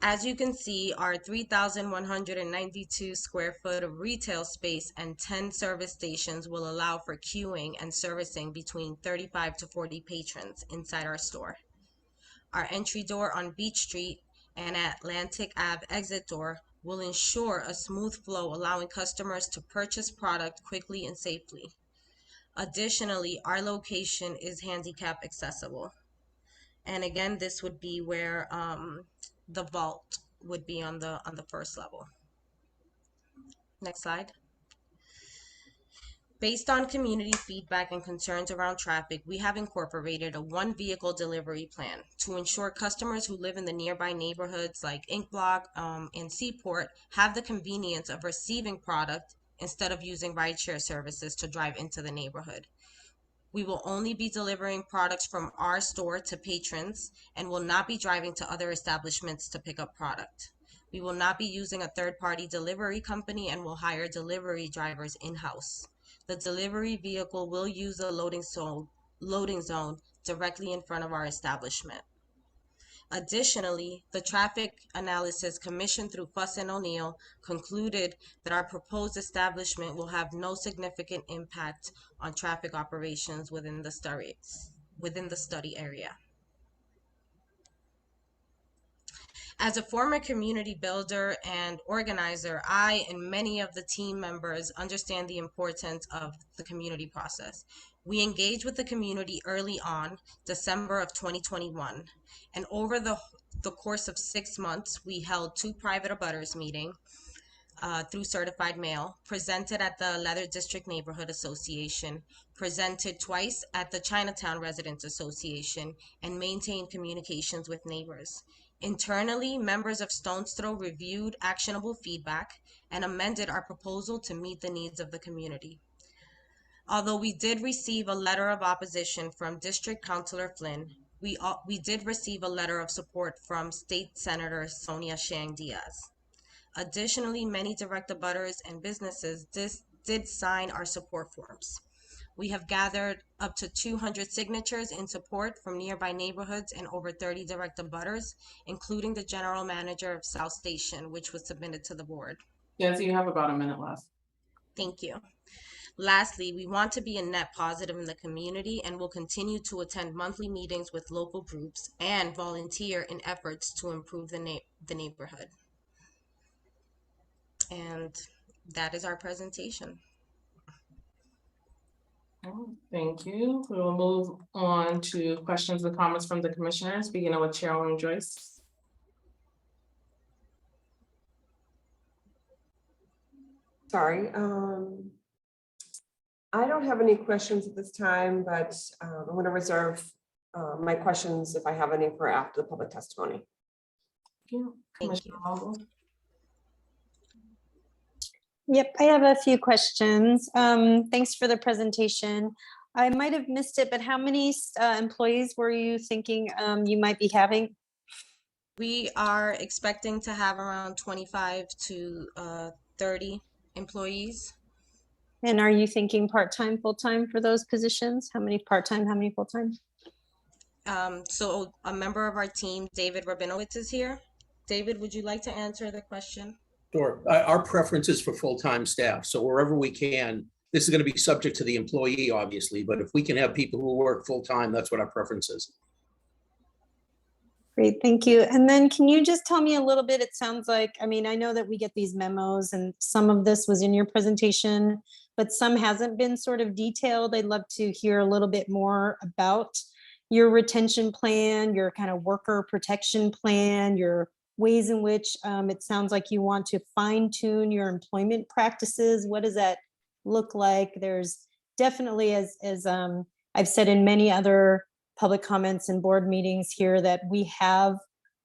As you can see, our 3,192 square foot of retail space and 10 service stations will allow for queuing and servicing between 35 to 40 patrons inside our store. Our entry door on Beach Street and Atlantic Ave exit door will ensure a smooth flow, allowing customers to purchase product quickly and safely. Additionally, our location is handicap accessible. And again, this would be where the vault would be on the first level. Next slide. Based on community feedback and concerns around traffic, we have incorporated a 1 vehicle delivery plan to ensure customers who live in the nearby neighborhoods like Ink Block and Seaport have the convenience of receiving product instead of using rideshare services to drive into the neighborhood. We will only be delivering products from our store to patrons and will not be driving to other establishments to pick up product. We will not be using a third-party delivery company and will hire delivery drivers in-house. The delivery vehicle will use a loading zone directly in front of our establishment. Additionally, the traffic analysis commissioned through Fuss and O'Neill concluded that our proposed establishment will have no significant impact on traffic operations within the study area. As a former community builder and organizer, I and many of the team members understand the importance of the community process. We engaged with the community early on, December of 2021, and over the course of 6 months, we held 2 private abutters meetings through certified mail, presented at the Leather District Neighborhood Association, presented twice at the Chinatown Residents Association, and maintained communications with neighbors. Internally, members of Stone's Throw reviewed actionable feedback and amended our proposal to meet the needs of the community. Although we did receive a letter of opposition from District Councilor Flynn, we did receive a letter of support from State Senator Sonia Shang Diaz. Additionally, many direct abutters and businesses did sign our support forms. We have gathered up to 200 signatures in support from nearby neighborhoods and over 30 direct abutters, including the general manager of South Station, which was submitted to the board. Yes, you have about a minute left. Thank you. Lastly, we want to be a net positive in the community and will continue to attend monthly meetings with local groups and volunteer in efforts to improve the neighborhood. And that is our presentation. Thank you. We will move on to questions and comments from the commissioners, beginning with Chairwoman Joyce. Sorry, I don't have any questions at this time, but I'm going to reserve my questions if I have any for after the public testimony. Thank you. Commissioner Longo. Yep, I have a few questions. Thanks for the presentation. I might have missed it, but how many employees were you thinking you might be having? We are expecting to have around 25 to 30 employees. And are you thinking part-time, full-time for those positions? How many part-time, how many full-time? So a member of our team, David Rabinowitz, is here. David, would you like to answer the question? Sure. Our preference is for full-time staff. So wherever we can, this is going to be subject to the employee, obviously, but if we can have people who work full-time, that's what our preference is. Great, thank you. And then can you just tell me a little bit, it sounds like, I mean, I know that we get these memos and some of this was in your presentation, but some hasn't been sort of detailed. I'd love to hear a little bit more about your retention plan, your kind of worker protection plan, your ways in which it sounds like you want to fine tune your employment practices. What does that look like? There's definitely, as I've said in many other public comments and board meetings here, that we have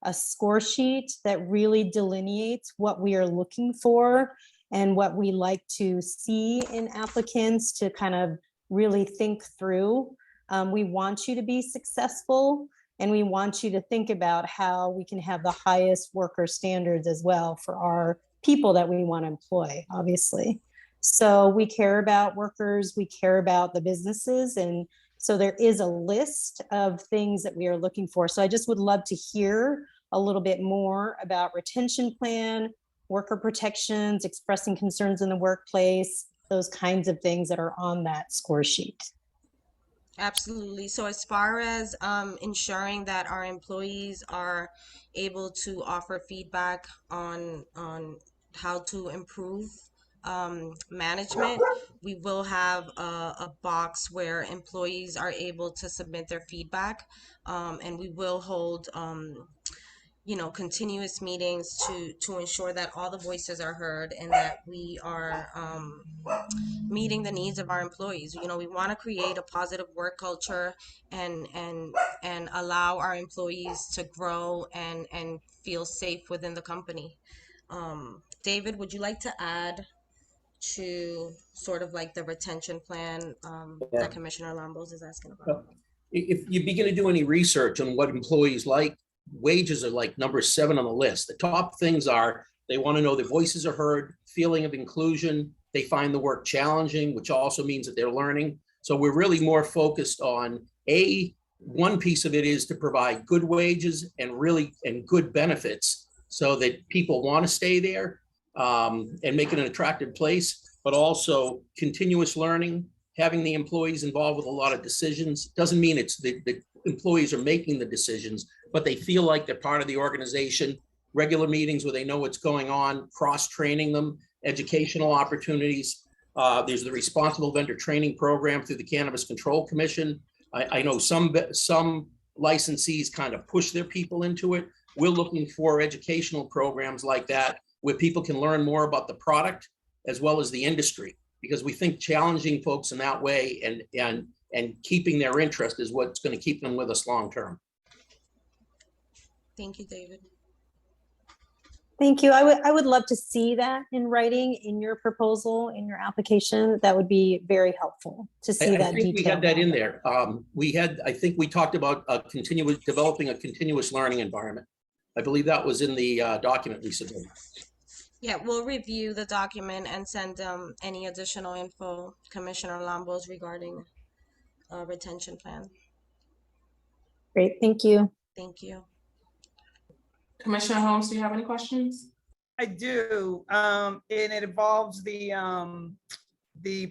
a score sheet that really delineates what we are looking for and what we like to see in applicants to kind of really think through. We want you to be successful, and we want you to think about how we can have the highest worker standards as well for our people that we want to employ, obviously. So we care about workers, we care about the businesses, and so there is a list of things that we are looking for. So I just would love to hear a little bit more about retention plan, worker protections, expressing concerns in the workplace, those kinds of things that are on that score sheet. Absolutely. So as far as ensuring that our employees are able to offer feedback on how to improve management, we will have a box where employees are able to submit their feedback, and we will hold continuous meetings to ensure that all the voices are heard and that we are meeting the needs of our employees. We want to create a positive work culture and allow our employees to grow and feel safe within the company. David, would you like to add to sort of like the retention plan Yeah. that Commissioner Lambos is asking about? If you begin to do any research on what employees like, wages are like number 7 on the list. The top things are, they want to know their voices are heard, feeling of inclusion. They find the work challenging, which also means that they're learning. So we're really more focused on one piece of it is to provide good wages and good benefits so that people want to stay there and make it an attractive place, but also continuous learning, having the employees involved with a lot of decisions. Doesn't mean it's the employees are making the decisions, but they feel like they're part of the organization. Regular meetings where they know what's going on, cross-training them, educational opportunities. There's the responsible vendor training program through the Cannabis Control Commission. I know some licensees kind of push their people into it. We're looking for educational programs like that where people can learn more about the product as well as the industry, because we think challenging folks in that way and keeping their interest is what's going to keep them with us long term. Thank you, David. Thank you. I would love to see that in writing in your proposal, in your application. That would be very helpful to see I that think we detail. had that in there. I think we talked about developing a continuous learning environment. I believe that was in the document we submitted. Yeah, we'll review the document and send any additional info, Commissioner Lambos, regarding retention plan. Great, thank you. Thank you. Commissioner Holmes, do you have any questions? I do, and it involves the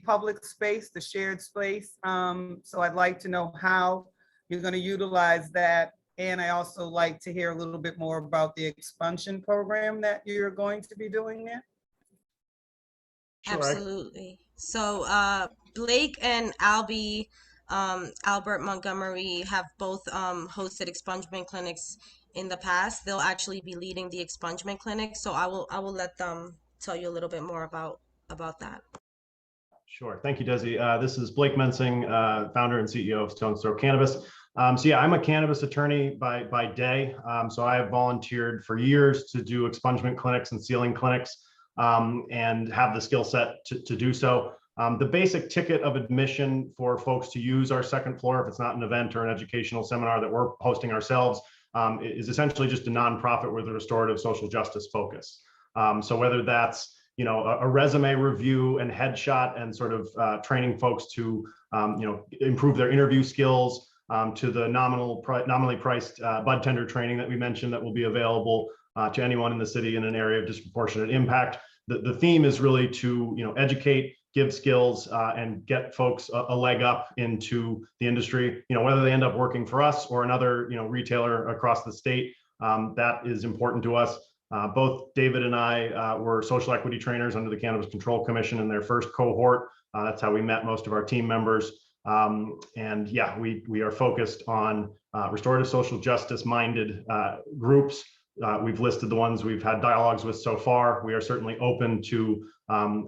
public space, the shared space. So I'd like to know how you're going to utilize that. And I also like to hear a little bit more about the expansion program that you're going to be doing there. Absolutely. So Blake and Albert Montgomery have both hosted expungement clinics in the past. They'll actually be leading the expungement clinic. So I will let them tell you a little bit more about that. Sure. Thank you, Desi. This is Blake Mensing, founder and CEO of Stone's Throw Cannabis. So yeah, I'm a cannabis attorney by day. So I have volunteered for years to do expungement clinics and sealing clinics and have the skill set to do so. The basic ticket of admission for folks to use our second floor, if it's not an event or an educational seminar that we're hosting ourselves, is essentially just a nonprofit with a restorative social justice focus. So whether that's a resume review and headshot and sort of training folks to improve their interview skills, to the nominally priced bud tender training that we mentioned that will be available to anyone in the city in an area of disproportionate impact. The theme is really to educate, give skills, and get folks a leg up into the industry. Whether they end up working for us or another retailer across the state, that is important to us. Both David and I were social equity trainers under the Cannabis Control Commission in their first cohort. That's how we met most of our team members. And yeah, we are focused on restorative social justice minded groups. We've listed the ones we've had dialogues with so far. We are certainly open to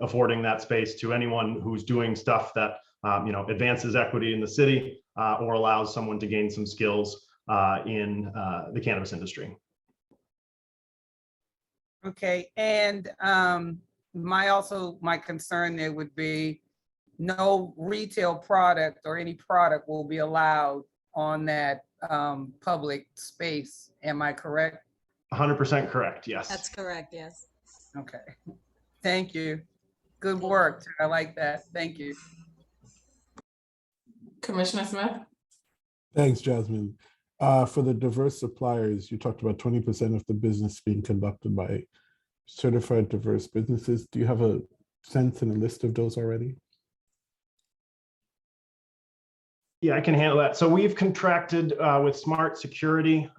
affording that space to anyone who's doing stuff that advances equity in the city or allows someone to gain some skills in the cannabis industry. Okay, and my concern there would be no retail product or any product will be allowed on that public space. Am I correct? 100% correct, yes. That's correct, yes. Okay, thank you. Good work. I like that. Thank you. Commissioner Smith? Thanks, Jasmine. For the diverse suppliers, you talked about 20% of the business being conducted by certified diverse businesses. Do you have a sense and a list of those already? Yeah, I can handle that. So we've contracted with Smart Security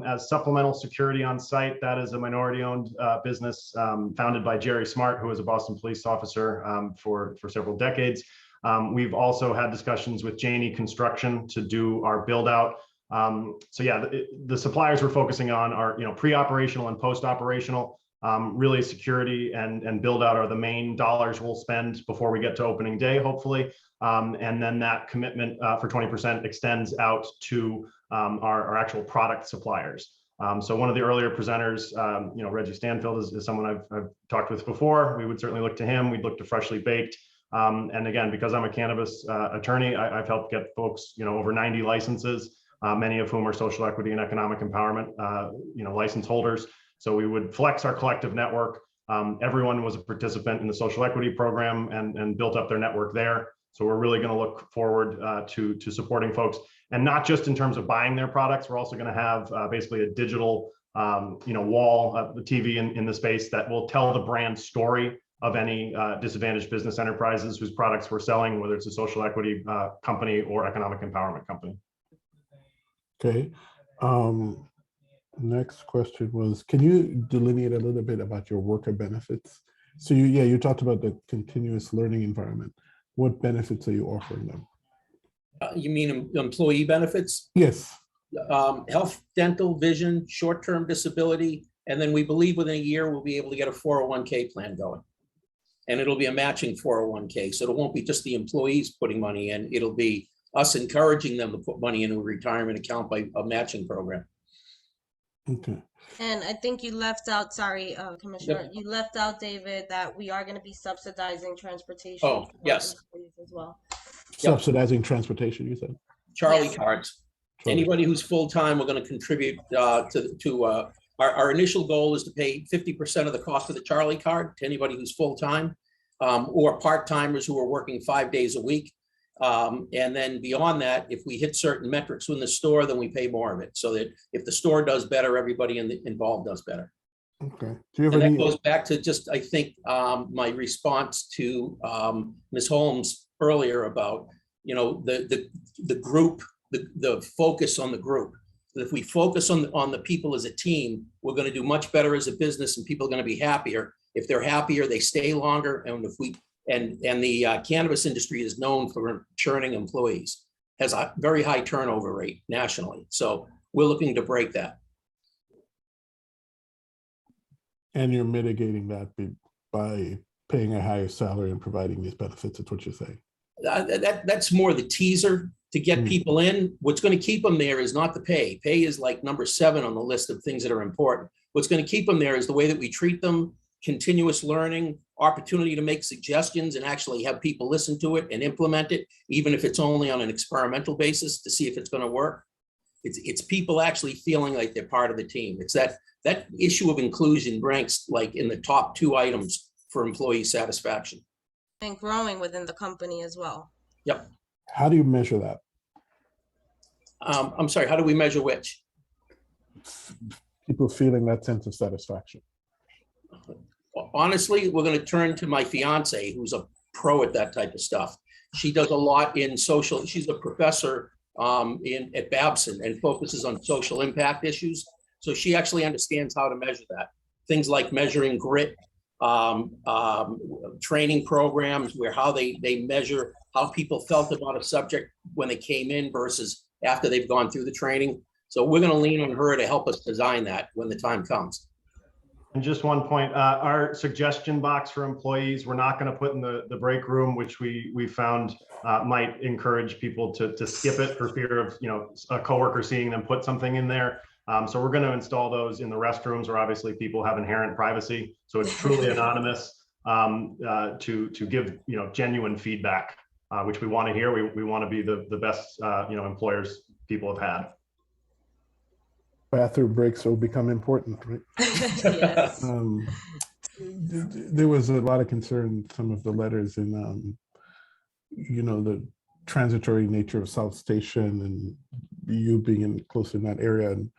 as supplemental security on site. That is a minority-owned business founded by Jerry Smart, who was a Boston police officer for several decades. We've also had discussions with Janey Construction to do our build-out. So yeah, the suppliers we're focusing on are pre-operational and post-operational. Really, security and build-out are the main dollars we'll spend before we get to opening day, hopefully. And then that commitment for 20% extends out to our actual product suppliers. So one of the earlier presenters, Reggie Stanfield is someone I've talked with before. We would certainly look to him. We'd look to Freshly Baked. And again, because I'm a cannabis attorney, I've helped get folks, over 90 licenses, many of whom are social equity and economic empowerment, license holders. So we would flex our collective network. Everyone was a participant in the social equity program and built up their network there. So we're really going to look forward to supporting folks, and not just in terms of buying their products. We're also going to have basically a digital, wall, the TV in the space that will tell the brand story of any disadvantaged business enterprises whose products we're selling, whether it's a social equity company or economic empowerment company. Okay. Next question was, can you delineate a little bit about your worker benefits? So you talked about the continuous learning environment. What benefits are you offering them? You mean employee benefits? Yes. Health, dental, vision, short-term disability, and then we believe within a year we'll be able to get a 401k plan going. And it'll be a matching 401k. So it won't be just the employees putting money in, it'll be us encouraging them to put money into a retirement account by a matching program. Okay. And I think you left out, sorry, Commissioner, Yep. you left out, David, that we are going to be subsidizing transportation. Oh, for yes. employees as well. Subsidizing transportation, you said? Charlie Yes. cards. Charlie. Anybody who's full-time, we're going to contribute to our initial goal is to pay 50% of the cost of the Charlie card to anybody who's full-time, or part-timers who are working 5 days a week. And then beyond that, if we hit certain metrics in the store, then we pay more of it. So that if the store does better, everybody involved does better. Okay. Do you have And any? that goes back to just, I think, my response to Ms. Holmes earlier about, the group, the focus on the group. If we focus on the people as a team, we're going to do much better as a business, and people are going to be happier. If they're happier, they stay longer. And if we and the cannabis industry is known for churning employees, has a very high turnover rate nationally. So we're looking to break that. And you're mitigating that by paying a higher salary and providing these benefits. That's what you're saying. That's more the teaser to get people in. What's going to keep them there is not the pay. Pay is like number 7 on the list of things that are important. What's going to keep them there is the way that we treat them, continuous learning, opportunity to make suggestions and actually have people listen to it and implement it, even if it's only on an experimental basis to see if it's going to work. It's people actually feeling like they're part of the team. It's that issue of inclusion ranks like in the top 2 items for employee satisfaction. And growing within the company as well. Yep. How do you measure that? I'm sorry, how do we measure which? People feeling that sense of satisfaction. Honestly, we're going to turn to my fiance, who's a pro at that type of stuff. She does a lot in social. She's a professor at Babson and focuses on social impact issues. So she actually understands how to measure that. Things like measuring grit, training programs where how they measure how people felt about a subject when they came in versus after they've gone through the training. So we're going to lean on her to help us design that when the time comes. And just one point, our suggestion box for employees, we're not going to put in the break room, which we found might encourage people to skip it for fear of a coworker seeing them put something in there. So we're going to install those in the restrooms where obviously people have inherent privacy. So it's truly anonymous to give genuine feedback, which we want to hear. We want to be the best employers people have had. Bathroom breaks will become important, right? Yes. There was a lot of concern in some of the letters in, the transitory nature of South Station and you being close in that area. And,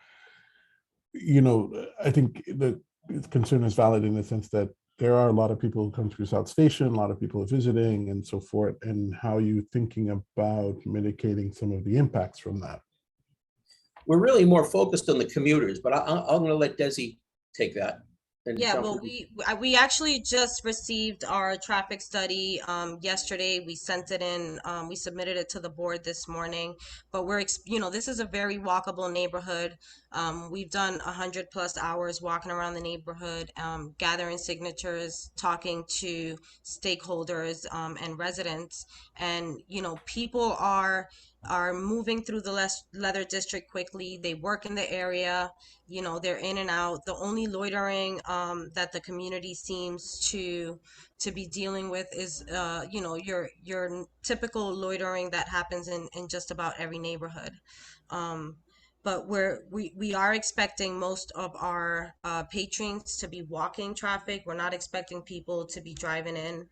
I think the concern is valid in the sense that there are a lot of people who come through South Station, a lot of people are visiting and so forth. And how are you thinking about mitigating some of the impacts from that? We're really more focused on the commuters, but I'm going to let Desi take that. Yeah, well, we actually just received our traffic study yesterday. We sent it in, we submitted it to the board this morning, but this is a very walkable neighborhood. We've done 100+ hours walking around the neighborhood, gathering signatures, talking to stakeholders and residents. And, people are are moving through the leather district quickly. They work in the area, you know, they're in and out. The only loitering that the community seems to be dealing with is you know, your typical loitering that happens in just about every neighborhood. But we are expecting most of our patrons to be walking traffic. We're not expecting people to be driving in.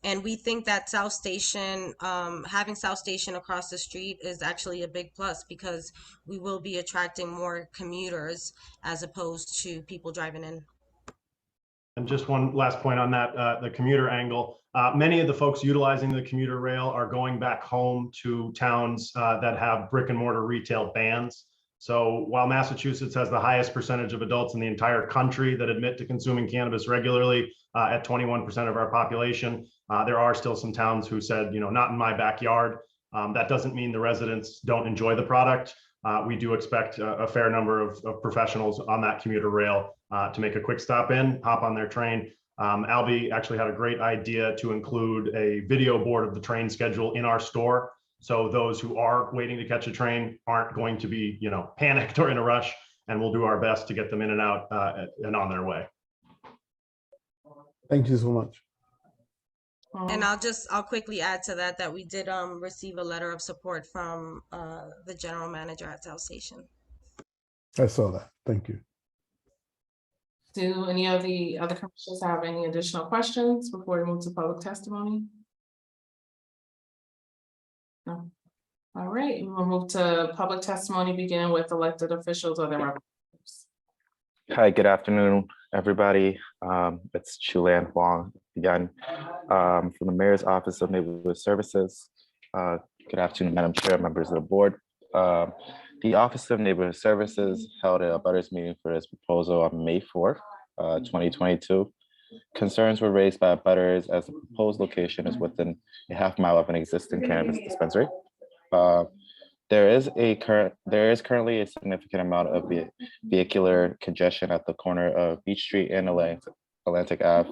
And we think that South Station, having South Station across the street is actually a big plus, because we will be attracting more commuters as opposed to people driving in. And just one last point on that, the commuter angle. Many of the folks utilizing the commuter rail are going back home to towns that have brick and mortar retail bans. So while Massachusetts has the highest percentage of adults in the entire country that admit to consuming cannabis regularly, at 21% of our population, there are still some towns who said, you know, not in my backyard. That doesn't mean the residents don't enjoy the product. We do expect a fair number of professionals on that commuter rail to make a quick stop in, hop on their train. Albie actually had a great idea to include a video board of the train schedule in our store. So those who are waiting to catch a train aren't going to be, you know, panicked or in a rush, and we'll do our best to get them in and out and on their way. Thank you so much. And I'll quickly add to that we did receive a letter of support from the general manager at South Station. I saw that. Thank you. Do any of the other commissioners have any additional questions before we move to public testimony? No. All right, we'll move to public testimony, beginning with elected officials or their representatives. Hi, good afternoon, everybody. It's Chulan Huang again from the Mayor's Office of Neighborhood Services. Good afternoon, Madam Chair, members of the board. The Office of Neighborhood Services held a butters meeting for this proposal on May 4th, 2022. Concerns were raised by butters as the proposed location is within a half-mile of an existing cannabis dispensary. There is currently a significant amount of vehicular congestion at the corner of Beach Street and Atlantic Ave.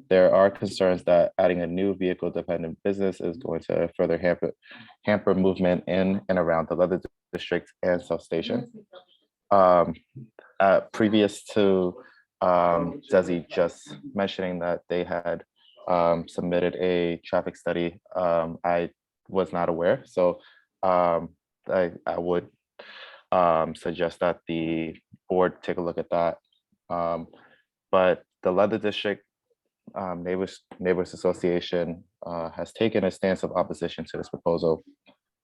There are concerns that adding a new vehicle-dependent business is going to further hamper movement in and around the Leather District and South Station. Previous to Desi just mentioning that they had submitted a traffic study, I was not aware. So I would suggest that the board take a look at that. But the Leather District Neighbors Association has taken a stance of opposition to this proposal.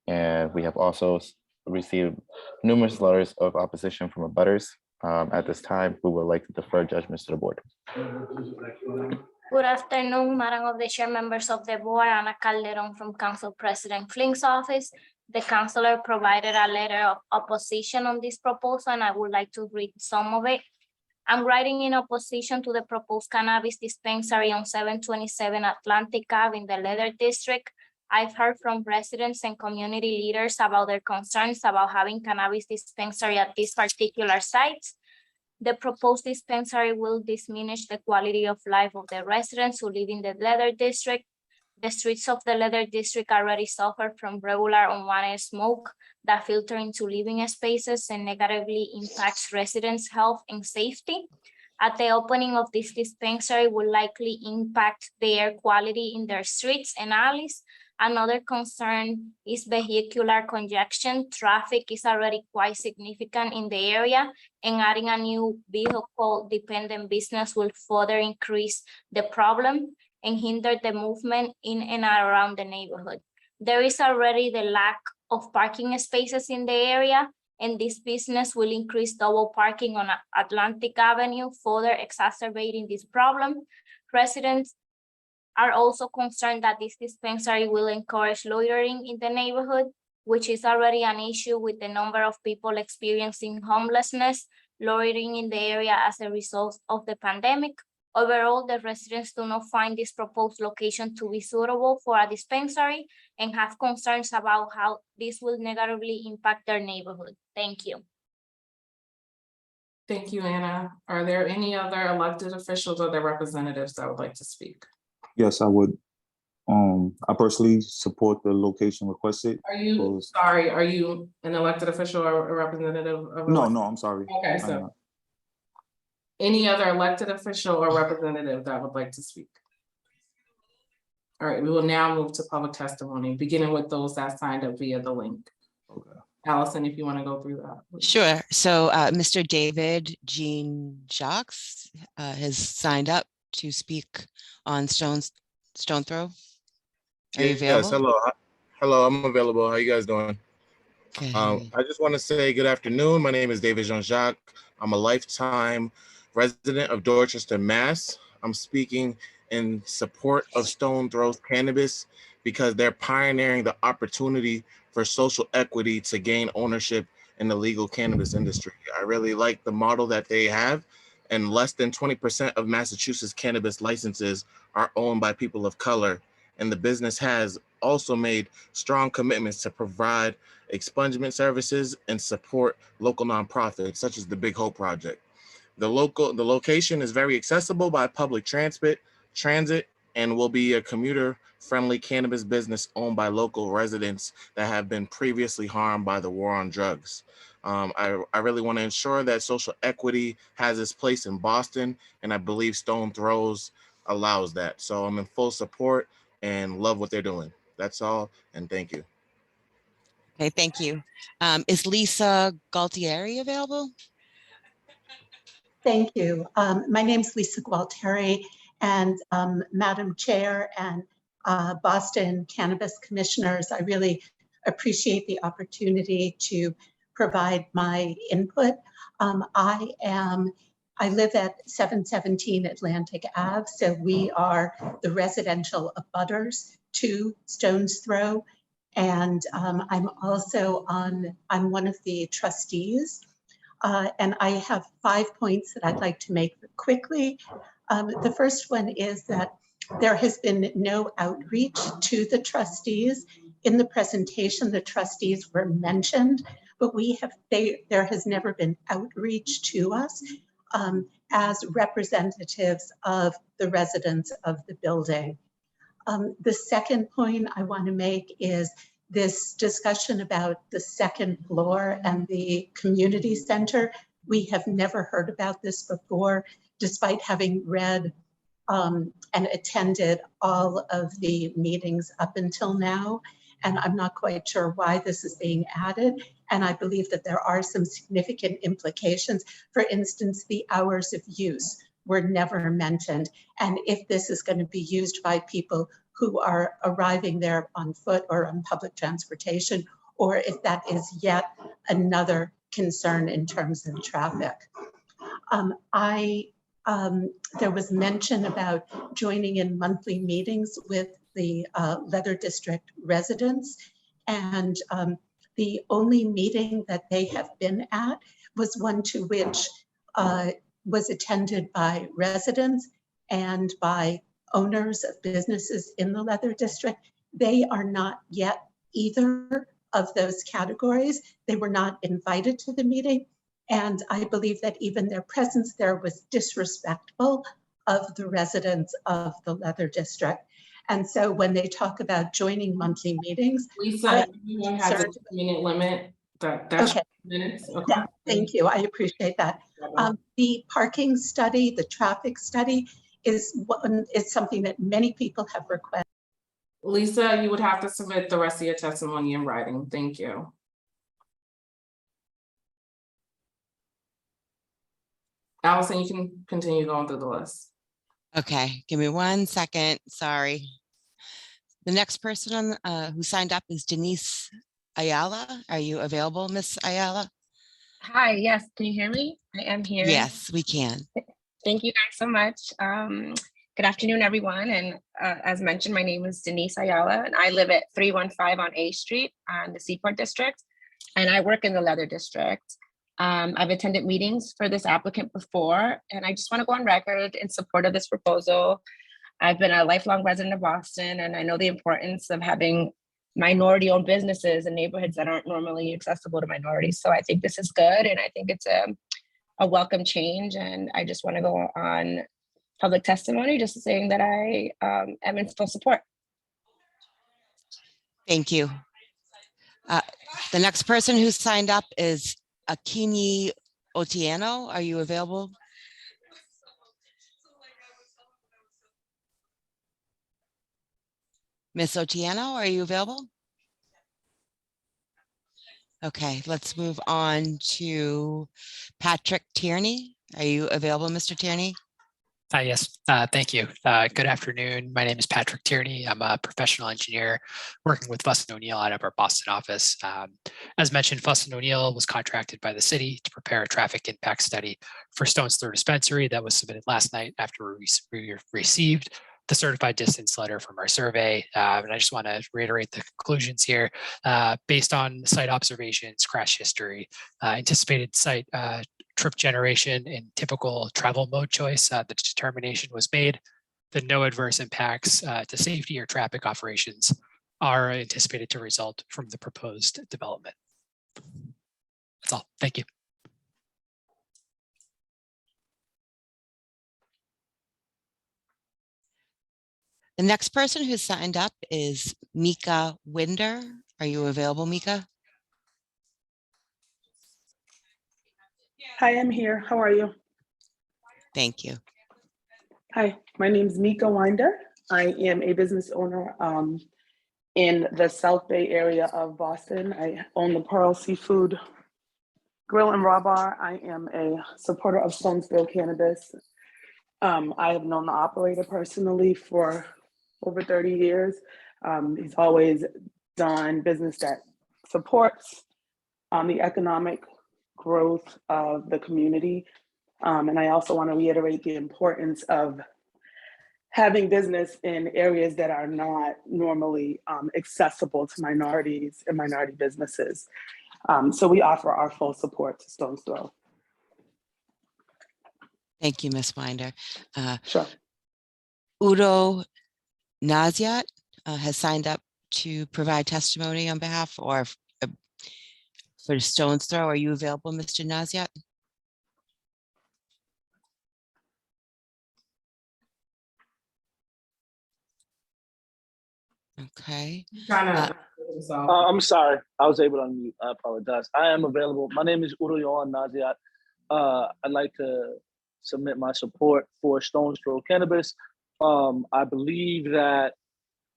And we have also received numerous letters of opposition from abutters. At this time, we would like to defer judgments to the board. Good afternoon, Madam of the Chair, members of the board, Ana Calderon from Council President Flink's office. The councilor provided a letter of opposition on this proposal, and I would like to read some of it. I'm writing in opposition to the proposed cannabis dispensary on 727 Atlantic Ave in the Leather District. I've heard from residents and community leaders about their concerns about having cannabis dispensary at this particular site. The proposed dispensary will diminish the quality of life of the residents who live in the Leather District. The streets of the Leather District already suffer from regular unwanted smoke that filter into living spaces and negatively impacts residents' health and safety. At the opening of this dispensary will likely impact the air quality in their streets and alleys. Another concern is vehicular congestion. Traffic is already quite significant in the area, and adding a new vehicle-dependent business will further increase the problem and hinder the movement in and around the neighborhood. There is already the lack of parking spaces in the area, and this business will increase double parking on Atlantic Avenue, further exacerbating this problem. Residents are also concerned that this dispensary will encourage loitering in the neighborhood, which is already an issue with the number of people experiencing homelessness, loitering in the area as a result of the pandemic. Overall, the residents do not find this proposed location to be suitable for a dispensary and have concerns about how this will negatively impact their neighborhood. Thank you. Thank you, Anna. Are there any other elected officials or their representatives that would like to speak? Yes, I would. I personally support the location requested. Are you, sorry, are you an elected official or a representative of? No, no, I'm sorry. Okay, I'm so not. any other elected official or representative that would like to speak? All right, we will now move to public testimony, beginning with those that signed up via the link. Okay. Allison, if you want to go through that. Please. Sure. So Mr. David Jean Jacques has signed up to speak on stone throw. Are you available? Yes, hello. Hello, I'm available. How you guys doing? Okay. I just want to say good afternoon. My name is David Jean-Jacques. I'm a lifetime resident of Dorchester, Mass. I'm speaking in support of Stone Throws Cannabis because they're pioneering the opportunity for social equity to gain ownership in the legal cannabis industry. I really like the model that they have, and less than 20% of Massachusetts cannabis licenses are owned by people of color. And the business has also made strong commitments to provide expungement services and support local nonprofits such as the Big Hope Project. The location is very accessible by public transit and will be a commuter-friendly cannabis business owned by local residents that have been previously harmed by the war on drugs. I really want to ensure that social equity has its place in Boston, and I believe Stone Throws allows that. So I'm in full support and love what they're doing. That's all, and thank you. Okay, thank you. Is Lisa Galtieri available? Thank you. My name is Lisa Gualtieri, and Madam Chair and Boston Cannabis Commissioners, I really appreciate the opportunity to provide my input. I live at 717 Atlantic Ave, so we are the residential abutters to Stone's Throw, and I'm one of the trustees. And I have 5 points that I'd like to make quickly. The first one is that there has been no outreach to the trustees. In the presentation, the trustees were mentioned, but there has never been outreach to us as representatives of the residents of the building. The second point I want to make is this discussion about the second floor and the community center. We have never heard about this before, despite having read and attended all of the meetings up until now. And I'm not quite sure why this is being added. And I believe that there are some significant implications. For instance, the hours of use were never mentioned. And if this is going to be used by people who are arriving there on foot or on public transportation, or if that is yet another concern in terms of traffic. There was mention about joining in monthly meetings with the Leather District residents, and the only meeting that they have been at was one to which was attended by residents and by owners of businesses in the Leather District. They are not yet either of those categories. They were not invited to the meeting. And I believe that even their presence there was disrespectful of the residents of the Leather District. And so when they talk about joining monthly meetings, Lisa, everyone has a 2-minute limit. That's okay. Minutes. Okay. Yeah, thank you. I appreciate that. The parking study, the traffic study is something that many people have requested. Lisa, you would have to submit the rest of your testimony in writing. Thank you. Allison, you can continue going through the list. Okay, give me 1 second. Sorry. The next person on who signed up is Denise Ayala. Are you available, Miss Ayala? Hi, yes, can you hear me? I am here. Yes, we can. Thank you guys so much. Good afternoon, everyone. And as mentioned, my name is Denise Ayala, and I live at 315 on A Street on the Seaport District, and I work in the Leather District. I've attended meetings for this applicant before, and I just want to go on record in support of this proposal. I've been a lifelong resident of Boston, and I know the importance of having minority-owned businesses in neighborhoods that aren't normally accessible to minorities. So I think this is good, and I think it's a welcome change. And I just want to go on public testimony, just saying that I am in full support. Thank you. The next person who signed up is Akini Otieno. Are you available? Miss Otieno, are you available? Okay, let's move on to Patrick Tierney. Are you available, Mr. Tierney? Yes, thank you. Good afternoon. My name is Patrick Tierney. I'm a professional engineer working with Fuss & O'Neill out of our Boston office. As mentioned, Fuss & O'Neill was contracted by the city to prepare a traffic impact study for Stones Throw Dispensary that was submitted last night after we received the certified distance letter from our survey. And I just want to reiterate the conclusions here. Based on site observations, crash history, anticipated site trip generation and typical travel mode choice, the determination was made that no adverse impacts to safety or traffic operations are anticipated to result from the proposed development. That's all. Thank you. The next person who signed up is Mika Winder. Are you available, Mika? Hi, I'm here. How are you? Thank you. Hi, my name is Mika Winder. I am a business owner in the South Bay area of Boston. I own the Pearl Seafood Grill and Raw Bar. I am a supporter of Stones Throw Cannabis. I have known the operator personally for over 30 years. He's always done business that supports the economic growth of the community. And I also want to reiterate the importance of having business in areas that are not normally accessible to minorities and minority businesses. So we offer our full support to Stones Throw. Thank you, Ms. Winder. Sure. Udo Naziat has signed up to provide testimony on behalf or for Stones Throw. Are you available, Mr. Naziat? Okay. I'm sorry. I was able to unmute. I apologize. I am available. My name is Udo Yohan Naziat. I'd like to submit my support for Stones Throw Cannabis. I believe that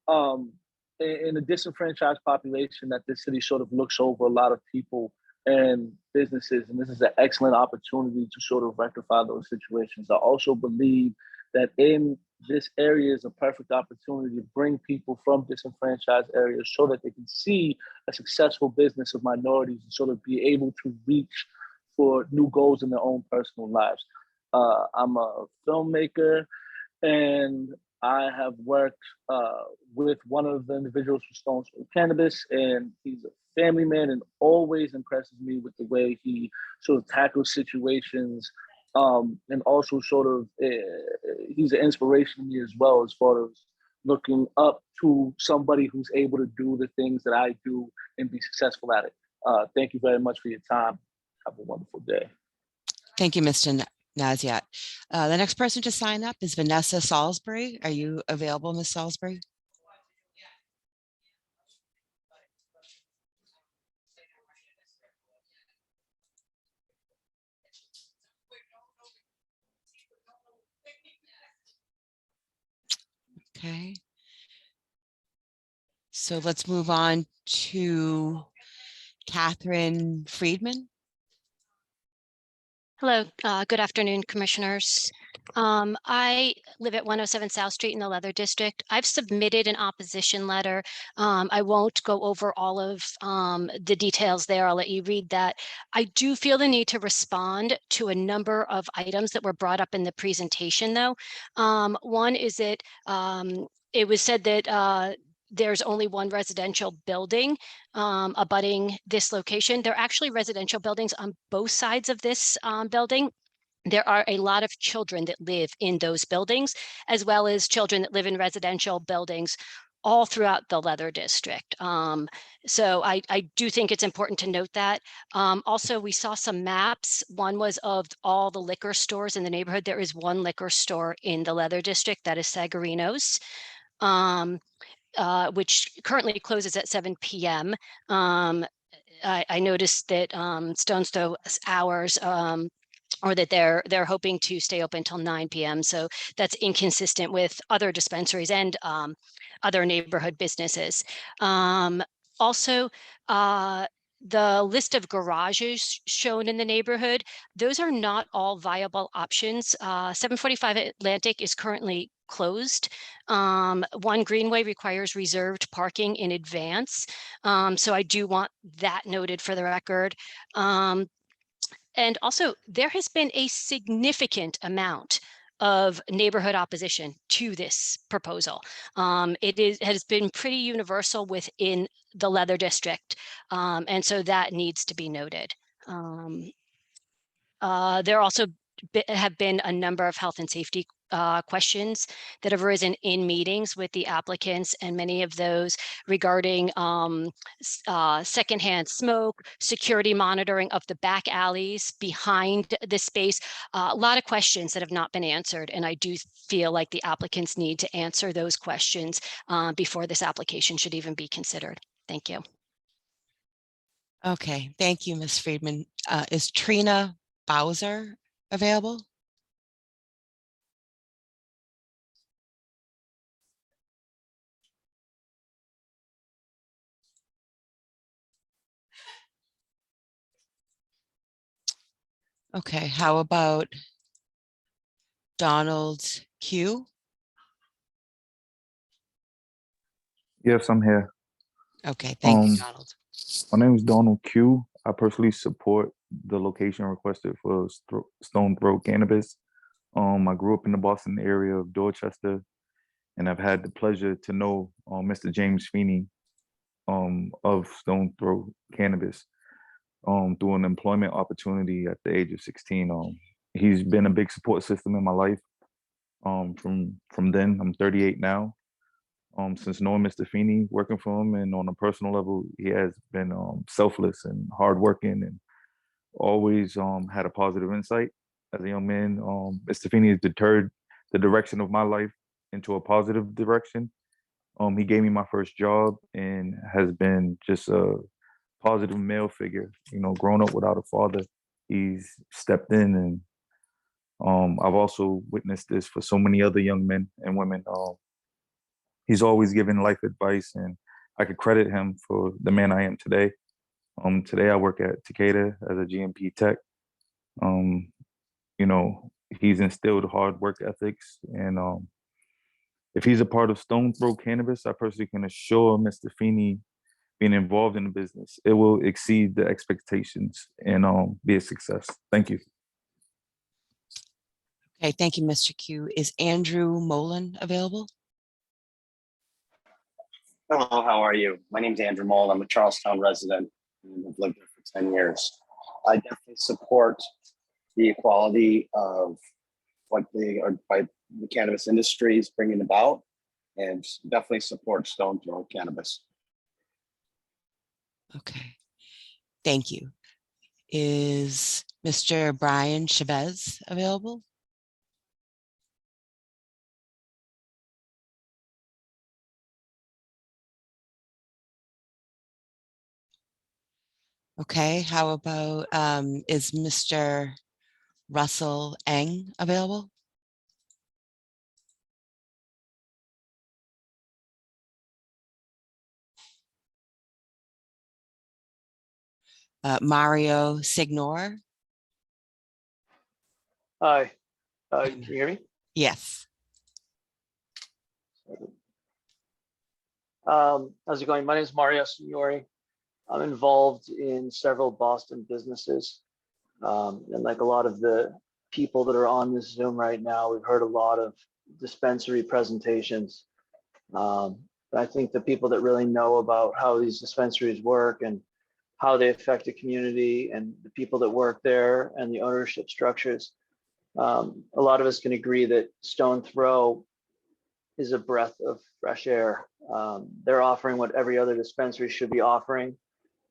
in a disenfranchised population that this city sort of looks over a lot of people and businesses, and this is an excellent opportunity to sort of rectify those situations. I also believe that in this area is a perfect opportunity to bring people from disenfranchised areas so that they can see a successful business of minorities and sort of be able to reach for new goals in their own personal lives. I'm a filmmaker, and I have worked with one of the individuals from Stones Throw Cannabis, and he's a family man and always impresses me with the way he sort of tackles situations. And also sort of, he's an inspiration to me as well, as far as looking up to somebody who's able to do the things that I do and be successful at it. Thank you very much for your time. Have a wonderful day. Thank you, Mr. Naziat. The next person to sign up is Vanessa Salisbury. Are you available, Ms. Salisbury? Okay. So let's move on to Catherine Friedman. Hello, good afternoon, commissioners. I live at 107 South Street in the Leather District. I've submitted an opposition letter. I won't go over all of the details there. I'll let you read that. I do feel the need to respond to a number of items that were brought up in the presentation, though. One is that it was said that there's only one residential building abutting this location. There are actually residential buildings on both sides of this building. There are a lot of children that live in those buildings, as well as children that live in residential buildings all throughout the Leather District. So I do think it's important to note that. Also, we saw some maps. One was of all the liquor stores in the neighborhood. There is one liquor store in the Leather District, that is Sagarino's. which currently closes at 7 p.m. I noticed that Stone's Throw hours or that they're hoping to stay open until 9 p.m. So that's inconsistent with other dispensaries and other neighborhood businesses. Also, the list of garages shown in the neighborhood, those are not all viable options. 745 Atlantic is currently closed. One Greenway requires reserved parking in advance. So I do want that noted for the record. And also, there has been a significant amount of neighborhood opposition to this proposal. It has been pretty universal within the Leather District, and so that needs to be noted. There also have been a number of health and safety questions that have arisen in meetings with the applicants, and many of those regarding secondhand smoke, security monitoring of the back alleys behind the space. A lot of questions that have not been answered, and I do feel like the applicants need to answer those questions before this application should even be considered. Thank you. Okay, thank you, Ms. Friedman. Is Trina Bowser available? Okay, how about Donald Q? Yes, I'm here. Okay, thank you, Donald. My name is Donald Q. I personally support the location requested for Stone Throw Cannabis. I grew up in the Boston area of Dorchester, and I've had the pleasure to know Mr. James Feeney of Stone Throw Cannabis through an employment opportunity at the age of 16. He's been a big support system in my life. From then, I'm 38 now. Since knowing Mr. Feeney, working for him, and on a personal level, he has been selfless and hardworking, and always had a positive insight. As a young man, Mr. Feeney has deterred the direction of my life into a positive direction. He gave me my first job and has been just a positive male figure. You know, growing up without a father, he's stepped in, and I've also witnessed this for so many other young men and women. He's always given life advice, and I could credit him for the man I am today. Today I work at Takeda as a GMP tech. You know, he's instilled hard work ethics, and if he's a part of Stone Throw Cannabis, I personally can assure Mr. Feeney, being involved in the business, it will exceed the expectations and be a success. Thank you. Okay, thank you, Mr. Q. Is Andrew Molen available? Hello, how are you? My name is Andrew Mole. I'm a Charlestown resident and I've lived there for 10 years. I definitely support the equality of what by the cannabis industry is bringing about, and definitely support Stone Throw Cannabis. Okay, thank you. Is Mr. Brian Chavez available? Okay, how about, is Mr. Russell Eng available? Mario Signor? Hi, can you hear me? Yes. How's it going? My name is Mario Signori. I'm involved in several Boston businesses. And like a lot of the people that are on this Zoom right now, we've heard a lot of dispensary presentations. I think the people that really know about how these dispensaries work and how they affect the community and the people that work there and the ownership structures, a lot of us can agree that Stone Throw is a breath of fresh air. They're offering what every other dispensary should be offering.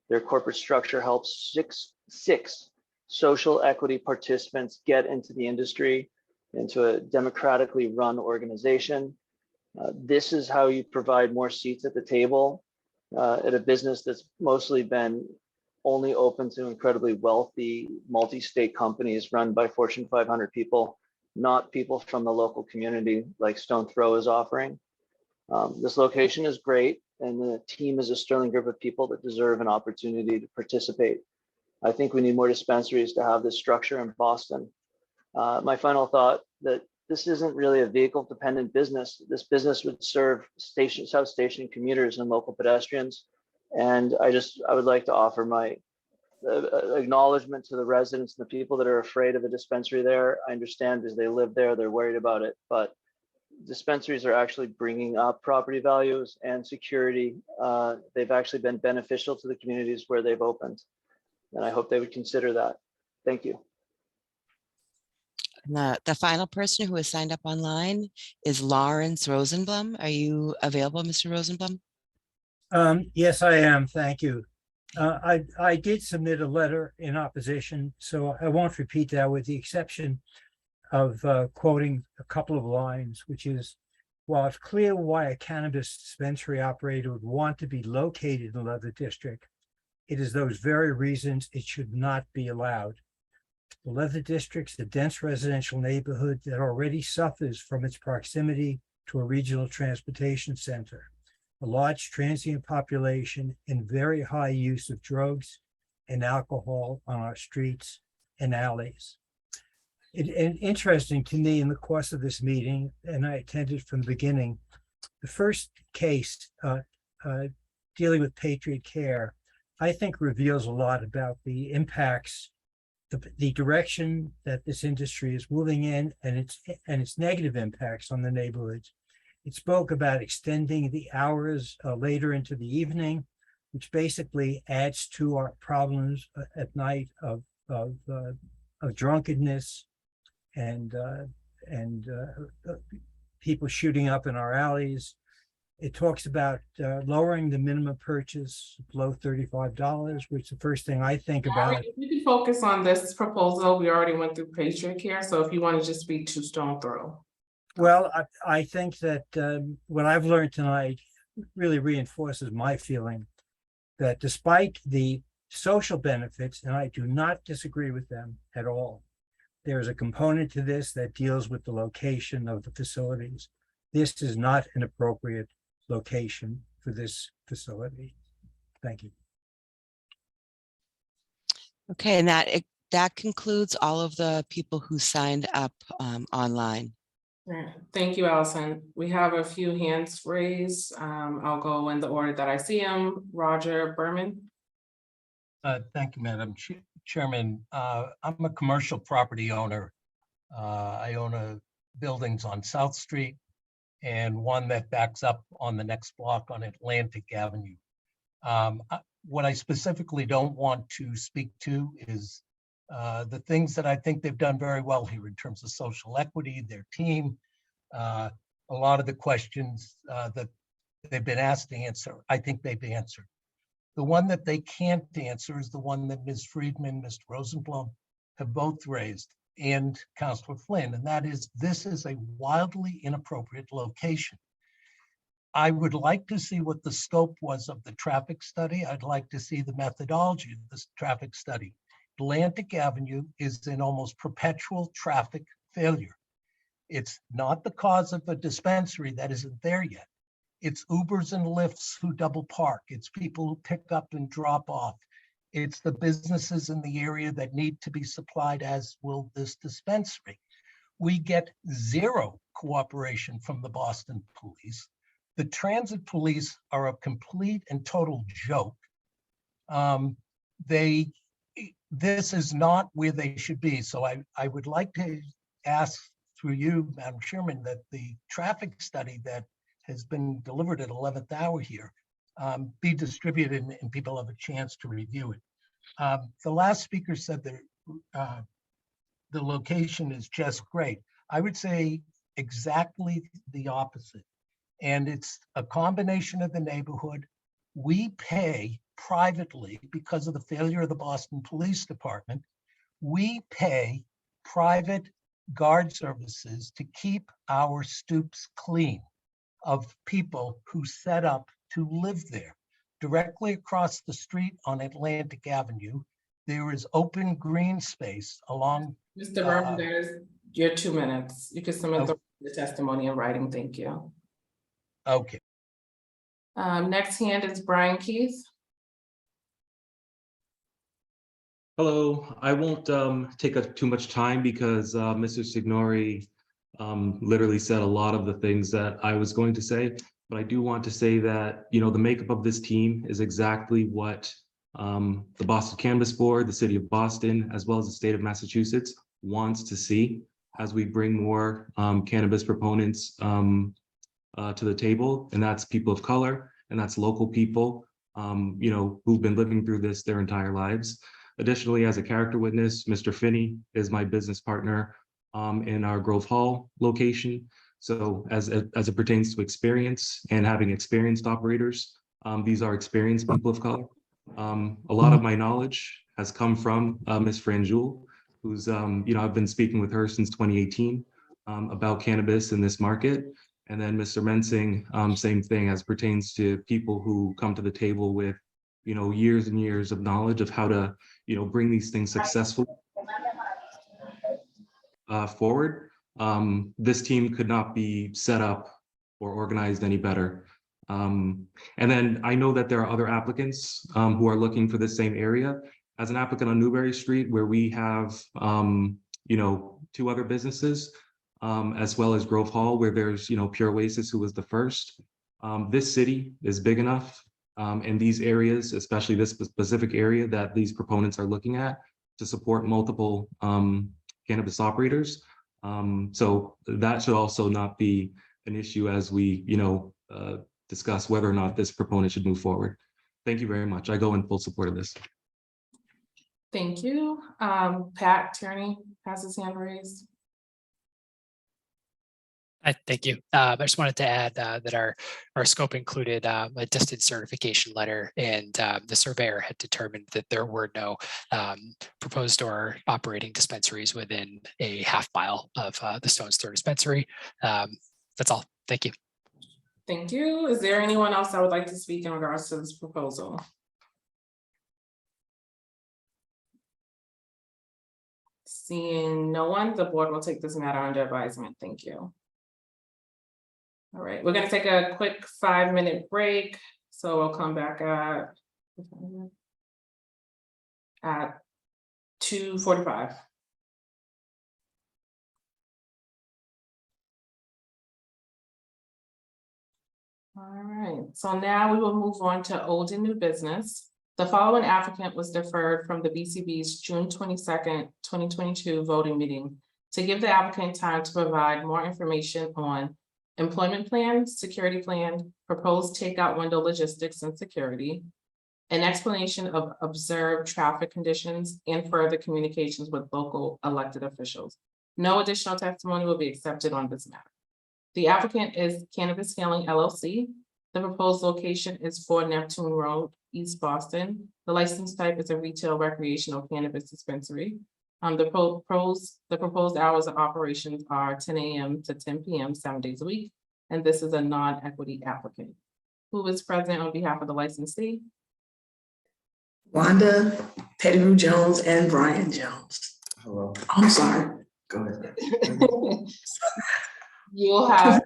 Their corporate structure helps six social equity participants get into the industry, into a democratically run organization. This is how you provide more seats at the table at a business that's mostly been only open to incredibly wealthy multi-state companies run by Fortune 500 people, not people from the local community like Stone Throw is offering. This location is great, and the team is a sterling group of people that deserve an opportunity to participate. I think we need more dispensaries to have this structure in Boston. My final thought, that this isn't really a vehicle dependent business. This business would serve South Station commuters and local pedestrians. And I would like to offer my acknowledgement to the residents and the people that are afraid of a dispensary there. I understand because they live there, they're worried about it, but dispensaries are actually bringing up property values and security. They've actually been beneficial to the communities where they've opened. And I hope they would consider that. Thank you. The final person who has signed up online is Lawrence Rosenblum. Are you available, Mr. Rosenblum? Yes, I am. Thank you. I did submit a letter in opposition, so I won't repeat that, with the exception of quoting a couple of lines, which is, while it's clear why a cannabis dispensary operator would want to be located in the Leather District, it is those very reasons it should not be allowed. The Leather District's a dense residential neighborhood that already suffers from its proximity to a regional transportation center, a large transient population, and very high use of drugs and alcohol on our streets and alleys. And interesting to me in the course of this meeting, and I attended from the beginning, the first case dealing with Patriot Care, I think reveals a lot about the impacts, the direction that this industry is moving in, and its negative impacts on the neighborhoods. It spoke about extending the hours later into the evening, which basically adds to our problems at night of drunkenness and people shooting up in our alleys. It talks about lowering the minimum purchase below $35, which is the first thing I think about. If you can focus on this proposal, we already went through Patriot Care, so if you want to just speak to Stone Throw. Well, I think that what I've learned tonight really reinforces my feeling that despite the social benefits, and I do not disagree with them at all, there is a component to this that deals with the location of the facilities. This is not an appropriate location for this facility. Thank you. Okay, and that concludes all of the people who signed up online. All right. Thank you, Allison. We have a few hands raised. I'll go in the order that I see them. Roger Berman. Thank you, Madam Chairman. I'm a commercial property owner. I own buildings on South Street and one that backs up on the next block on Atlantic Avenue. What I specifically don't want to speak to is the things that I think they've done very well here in terms of social equity, their team, a lot of the questions that they've been asked to answer, I think they've answered. The one that they can't answer is the one that Ms. Friedman, Mr. Rosenblum have both raised, and Councilor Flynn, and that is, this is a wildly inappropriate location. I would like to see what the scope was of the traffic study. I'd like to see the methodology of this traffic study. Atlantic Avenue is in almost perpetual traffic failure. It's not the cause of a dispensary that isn't there yet. It's Ubers and Lyfts who double park. It's people who pick up and drop off. It's the businesses in the area that need to be supplied, as will this dispensary. We get zero cooperation from the Boston police. The transit police are a complete and total joke. This is not where they should be. So I would like to ask through you, Madam Chairman, that the traffic study that has been delivered at 11th hour here be distributed and people have a chance to review it. The last speaker said that the location is just great. I would say exactly the opposite. And it's a combination of the neighborhood. We pay privately, because of the failure of the Boston Police Department, we pay private guard services to keep our stoops clean. of people who set up to live there. Directly across the street on Atlantic Avenue, there is open green space along. Mr. Berman, there's your 2 minutes. You can submit the testimony in writing. Thank you. Okay. Next hand is Brian Keith. Hello, I won't take up too much time because Mr. Signori literally said a lot of the things that I was going to say, but I do want to say that, you know, the makeup of this team is exactly what the Boston Cannabis Board, the City of Boston, as well as the state of Massachusetts wants to see as we bring more cannabis proponents to the table, and that's people of color, and that's local people, you know, who've been living through this their entire lives. Additionally, as a character witness, Mr. Finney is my business partner in our Grove Hall location. So as it pertains to experience and having experienced operators, these are experienced people of color. A lot of my knowledge has come from Ms. Franjul, who's, you know, I've been speaking with her since 2018 about cannabis in this market. And then Mr. Mensing, same thing as pertains to people who come to the table with, you know, years and years of knowledge of how to, you know, bring these things successfully forward. This team could not be set up or organized any better. And then I know that there are other applicants who are looking for the same area. As an applicant on Newbury Street, where we have, you know, 2 other businesses, as well as Grove Hall, where there's, you know, Pure Oasis, who was the first. This city is big enough, and these areas, especially this specific area that these proponents are looking at, to support multiple cannabis operators. So that should also not be an issue as we, you know, discuss whether or not this proponent should move forward. Thank you very much. I go in full support of this. Thank you. Pat Tierney has his hand raised. Thank you. I just wanted to add that our scope included a distance certification letter, and the surveyor had determined that there were no proposed or operating dispensaries within a half-mile of the Stones Throw dispensary. That's all. Thank you. Thank you. Is there anyone else that would like to speak in regards to this proposal? Seeing no one, the board will take this matter under advisement. Thank you. All right, we're going to take a quick 5-minute break. So we'll come back at 2:45. All right, so now we will move on to old and new business. The following applicant was deferred from the BCB's June 22nd, 2022 voting meeting to give the applicant time to provide more information on employment plan, security plan, proposed takeout window logistics and security, an explanation of observed traffic conditions, and further communications with local elected officials. No additional testimony will be accepted on this matter. The applicant is Cannabis Healing LLC. The proposed location is 4 Neptune Road, East Boston. The license type is a retail recreational cannabis dispensary. The proposed hours of operations are 10 a.m. to 10 p.m. 7 days a week, and this is a non-equity applicant. Who is present on behalf of the licensee? Wanda Pettigrew Jones and Brian Jones. Hello. I'm sorry. Go ahead. You'll have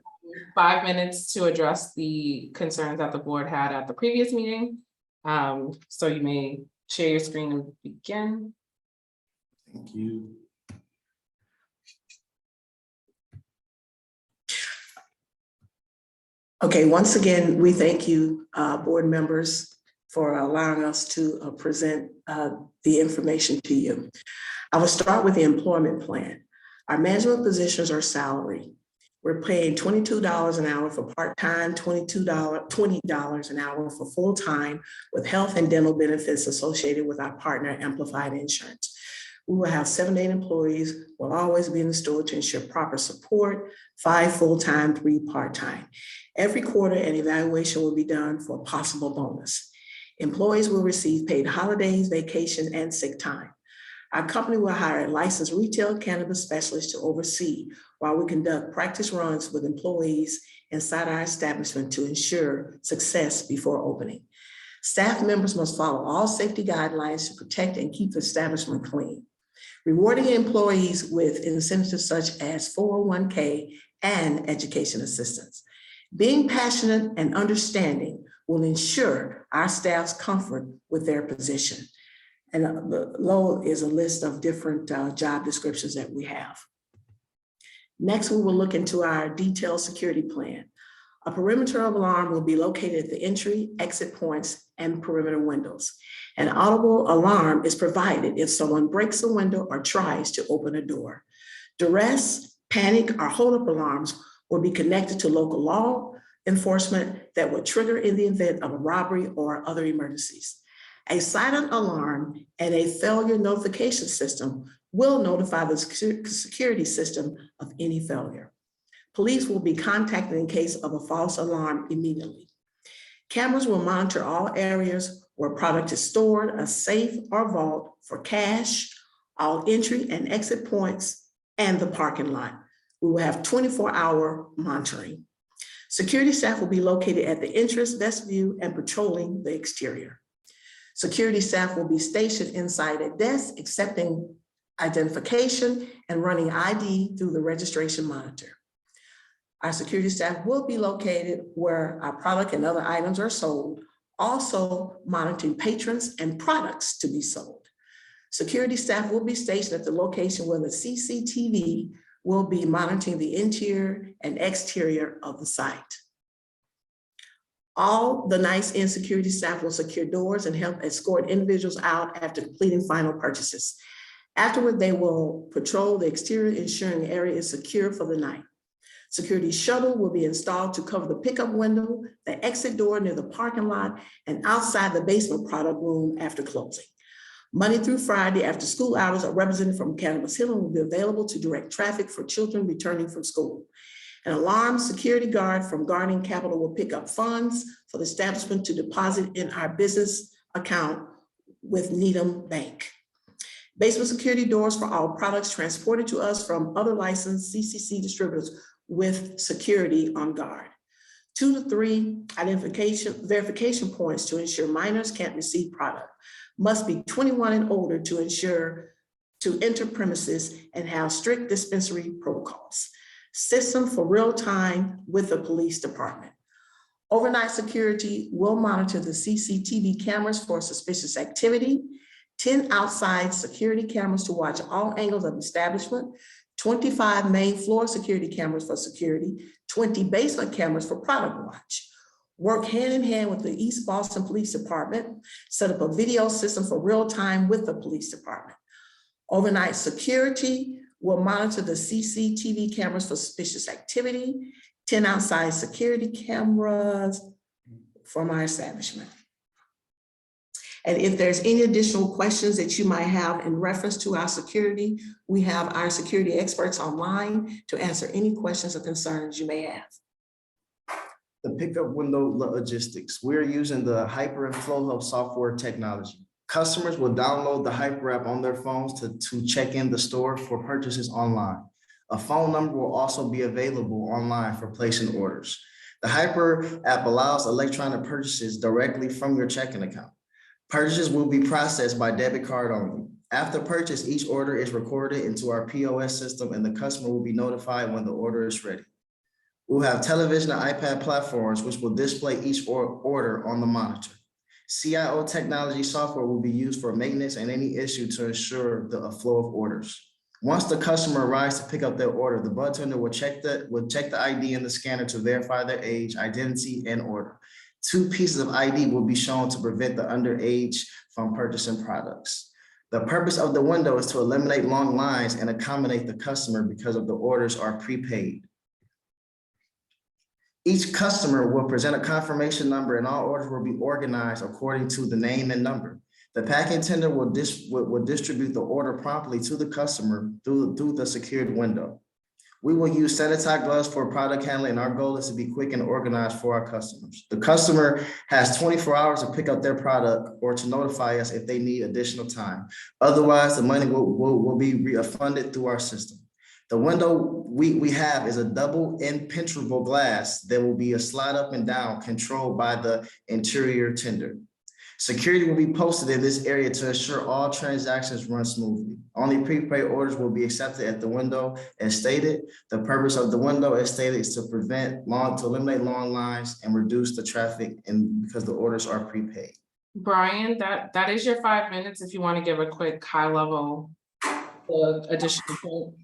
5 minutes to address the concerns that the board had at the previous meeting. So you may share your screen and begin. Thank you. Okay, once again, we thank you, board members, for allowing us to present the information to you. I will start with the employment plan. Our management positions are salary. We're paying $22 an hour for part-time, $20 an hour for full-time, with health and dental benefits associated with our partner Amplified Insurance. We will have 7 to 8 employees, will always be in the store to ensure proper support, 5 full-time, 3 part-time. Every quarter, an evaluation will be done for a possible bonus. Employees will receive paid holidays, vacation, and sick time. Our company will hire a licensed retail cannabis specialist to oversee while we conduct practice runs with employees inside our establishment to ensure success before opening. Staff members must follow all safety guidelines to protect and keep the establishment clean. Rewarding employees with incentives such as 401k and education assistance. Being passionate and understanding will ensure our staff's comfort with their position. And below is a list of different job descriptions that we have. Next, we will look into our detailed security plan. A perimeter alarm will be located at the entry, exit points, and perimeter windows. An audible alarm is provided if someone breaks a window or tries to open a door. Duress, panic, or hold-up alarms will be connected to local law enforcement that will trigger in the event of a robbery or other emergencies. A silent alarm and a failure notification system will notify the security system of any failure. Police will be contacted in case of a false alarm immediately. Cameras will monitor all areas where product is stored, a safe or vault for cash, all entry and exit points, and the parking lot. We will have 24-hour monitoring. Security staff will be located at the entrance, vestibule, and patrolling the exterior. Security staff will be stationed inside a desk, accepting identification and running ID through the registration monitor. Our security staff will be located where our product and other items are sold, also monitoring patrons and products to be sold. Security staff will be stationed at the location where the CCTV will be monitoring the interior and exterior of the site. All the nights in security staff will secure doors and help escort individuals out after completing final purchases. Afterward, they will patrol the exterior, ensuring the area is secure for the night. Security shuttle will be installed to cover the pickup window, the exit door near the parking lot, and outside the basement product room after closing. Monday through Friday after school hours, a representative from Cannabis Healing will be available to direct traffic for children returning from school. An alarmed security guard from Guardian Capital will pick up funds for the establishment to deposit in our business account with Needham Bank. Basement security doors for all products transported to us from other licensed CCC distributors with security on guard. 2 to 3 verification points to ensure minors can't receive product. Must be 21 and older to enter premises and have strict dispensary protocols. System for real time with the police department. Overnight security will monitor the CCTV cameras for suspicious activity, 10 outside security cameras to watch all angles of the establishment, 25 main floor security cameras for security, 20 basement cameras for product watch. Work hand in hand with the East Boston Police Department, set up a video system for real time with the police department. Overnight security will monitor the CCTV cameras for suspicious activity, 10 outside security cameras from our establishment. And if there's any additional questions that you might have in reference to our security, we have our security experts online to answer any questions or concerns you may have. The pickup window logistics. We're using the Hyper and Flow Hub software technology. Customers will download the Hyper app on their phones to check in the store for purchases online. A phone number will also be available online for placing orders. The Hyper app allows electronic purchases directly from your checking account. Purchases will be processed by debit card only. After purchase, each order is recorded into our POS system and the customer will be notified when the order is ready. We'll have television and iPad platforms which will display each order on the monitor. CIO technology software will be used for maintenance and any issue to ensure the flow of orders. Once the customer arrives to pick up their order, the bartender will check the ID in the scanner to verify their age, identity, and order. 2 pieces of ID will be shown to prevent the underage from purchasing products. The purpose of the window is to eliminate long lines and accommodate the customer because of the orders are prepaid. Each customer will present a confirmation number and all orders will be organized according to the name and number. The packing tender will distribute the order promptly to the customer through the secured window. We will use sanitized gloves for product handling, and our goal is to be quick and organized for our customers. The customer has 24 hours to pick up their product or to notify us if they need additional time. Otherwise, the money will be refunded through our system. The window we have is a double impenetrable glass that will be a slide up and down controlled by the interior tender. Security will be posted in this area to ensure all transactions run smoothly. Only prepaid orders will be accepted at the window as stated. The purpose of the window as stated is to eliminate long lines and reduce the traffic, and because the orders are prepaid. Brian, that is your 5 minutes if you want to give a quick high level additional point.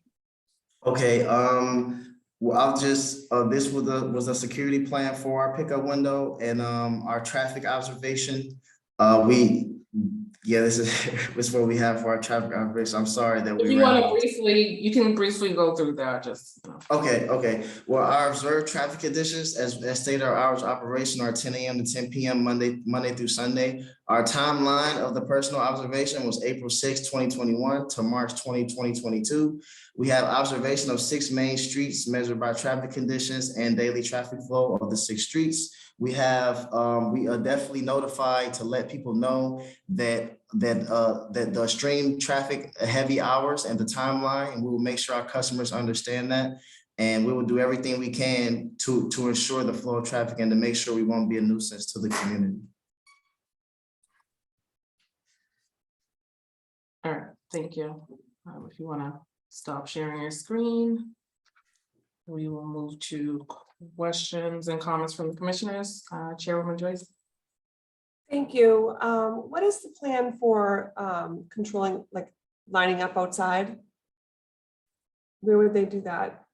Okay, well, I'll just, this was a security plan for our pickup window and our traffic observation. This is what we have for our traffic observation. I'm sorry that If you want to you can briefly go through that, just. Okay. Well, our observed traffic conditions, as stated, our hours of operation are 10 a.m. to 10 p.m. Monday through Sunday. Our timeline of the personal observation was April 6, 2021 to March 20, 2022. We have observation of 6 main streets measured by traffic conditions and daily traffic flow of the 6 streets. We have, we are definitely notified to let people know that the extreme traffic heavy hours and the timeline, and we will make sure our customers understand that. And we will do everything we can to ensure the flow of traffic and to make sure we won't be a nuisance to the community. All right, thank you. If you want to stop sharing your screen, we will move to questions and comments from the commissioners. Chairwoman Joyce. Thank you. What is the plan for controlling, like lining up outside? Where would they do that?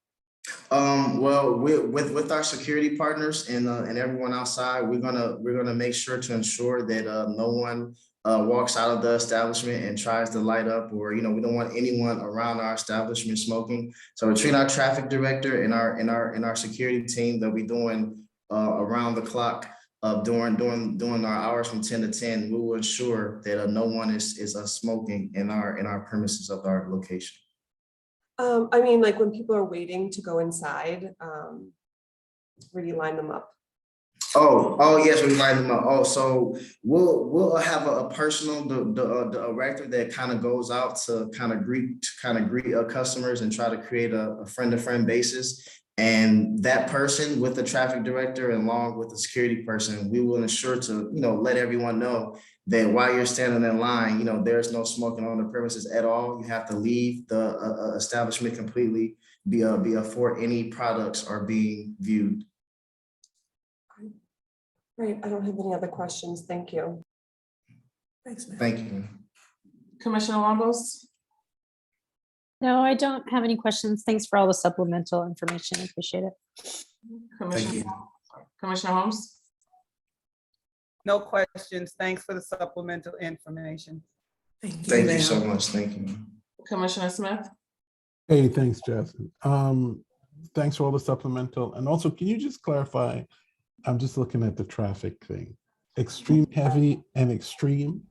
Well, with our security partners and everyone outside, we're gonna make sure to ensure that no one walks out of the establishment and tries to light up, or we don't want anyone around our establishment smoking. So between our traffic director and our security team, they'll be doing around the clock during our hours from 10 to 10. We will ensure that no one is smoking in our premises of our location. I mean, like when people are waiting to go inside, where do you line them up? Oh yes, we line them up. Oh, so we'll have a personal director that kind of goes out to kind of greet customers and try to create a friend-to-friend basis. And that person with the traffic director and along with the security person, we will ensure to let everyone know that while you're standing in line, there's no smoking on the premises at all. You have to leave the establishment completely before any products are being viewed. Great, I don't have any other questions. Thank you. Thanks, man. Thank you. Commissioner Lombos. No, I don't have any questions. Thanks for all the supplemental information. I appreciate it. Commissioner Holmes. No questions. Thanks for the supplemental information. Thank you so much. Thank you. Commissioner Smith. Hey, thanks, Jasmine. Thanks for all the supplemental. And also, can you just clarify? I'm just looking at the traffic thing. Extreme heavy and extreme.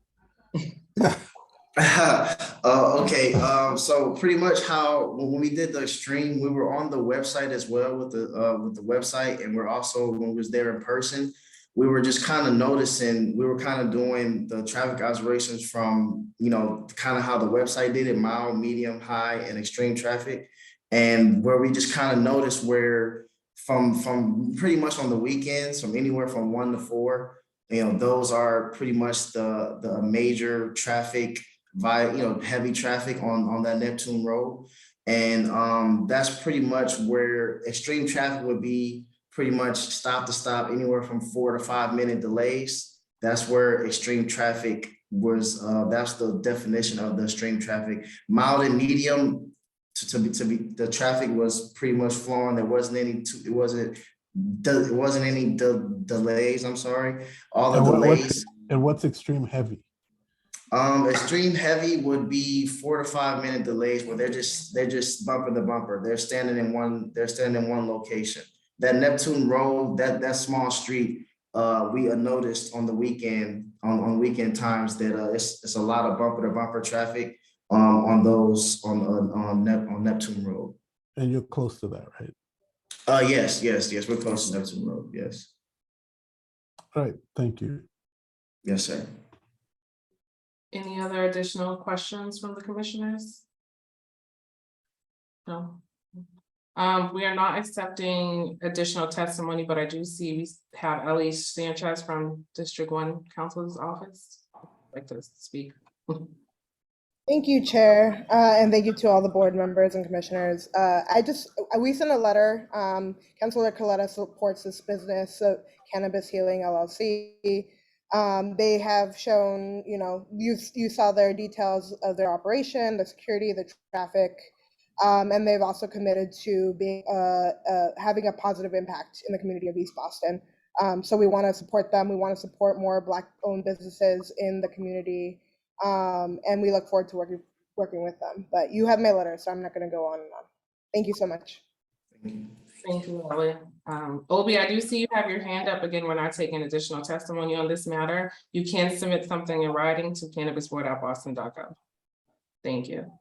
Okay, so pretty much how when we did the extreme, we were on the website as well with the website, and we're also when we was there in person, we were just kind of noticing, we were kind of doing the traffic observations from kind of how the website did it: mild, medium, high, and extreme traffic, and where we just kind of noticed where from pretty much on the weekends, from anywhere from 1 to 4, those are pretty much the major traffic heavy traffic on that Neptune Road. And that's pretty much where extreme traffic would be, pretty much stop to stop, anywhere from 4 to 5 minute delays. That's where extreme traffic was, that's the definition of the extreme traffic. Mild and medium, to be the traffic was pretty much flowing. There wasn't any delays. I'm sorry. All the delays. And what's extreme heavy? Extreme heavy would be 4 to 5 minute delays where they're just bumper to bumper. They're standing in one location. That Neptune Road, that small street, we noticed on the weekend, on weekend times that it's a lot of bumper to bumper traffic on Neptune Road. And you're close to that, right? Yes, we're close to Nelson Road, yes. All right, thank you. Yes, sir. Any other additional questions from the commissioners? No. We are not accepting additional testimony, but I do see we have Ellie Sanchez from District 1 Council's office. I'd like to speak. Thank you, Chair, and thank you to all the board members and commissioners. We sent a letter. Councilor Coletta supports this business, so Cannabis Healing LLC. They have shown, you saw their details of their operation, the security, the traffic, and they've also committed to being having a positive impact in the community of East Boston. So we want to support them. We want to support more Black-owned businesses in the community. And we look forward to working with them. But you have my letter, so I'm not going to go on and on. Thank you so much. Thank you, Ellie. Obi, I do see you have your hand up. Again, we're not taking additional testimony on this matter. You can submit something in writing to cannabisboard@boston.gov. Thank you.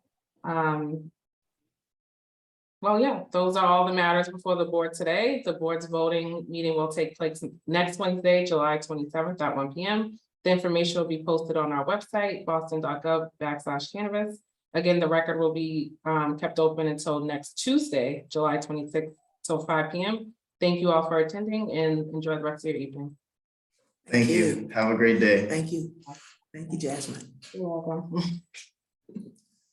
Well, yeah, those are all the matters before the board today. The board's voting meeting will take place next Wednesday, July 27th at 1 p.m. The information will be posted on our website, boston.gov/cannabis. Again, the record will be kept open until next Tuesday, July 26th, till 5 p.m. Thank you all for attending and enjoy the rest of your evening. Thank you. Have a great day. Thank you. Thank you, Jasmine. You're welcome.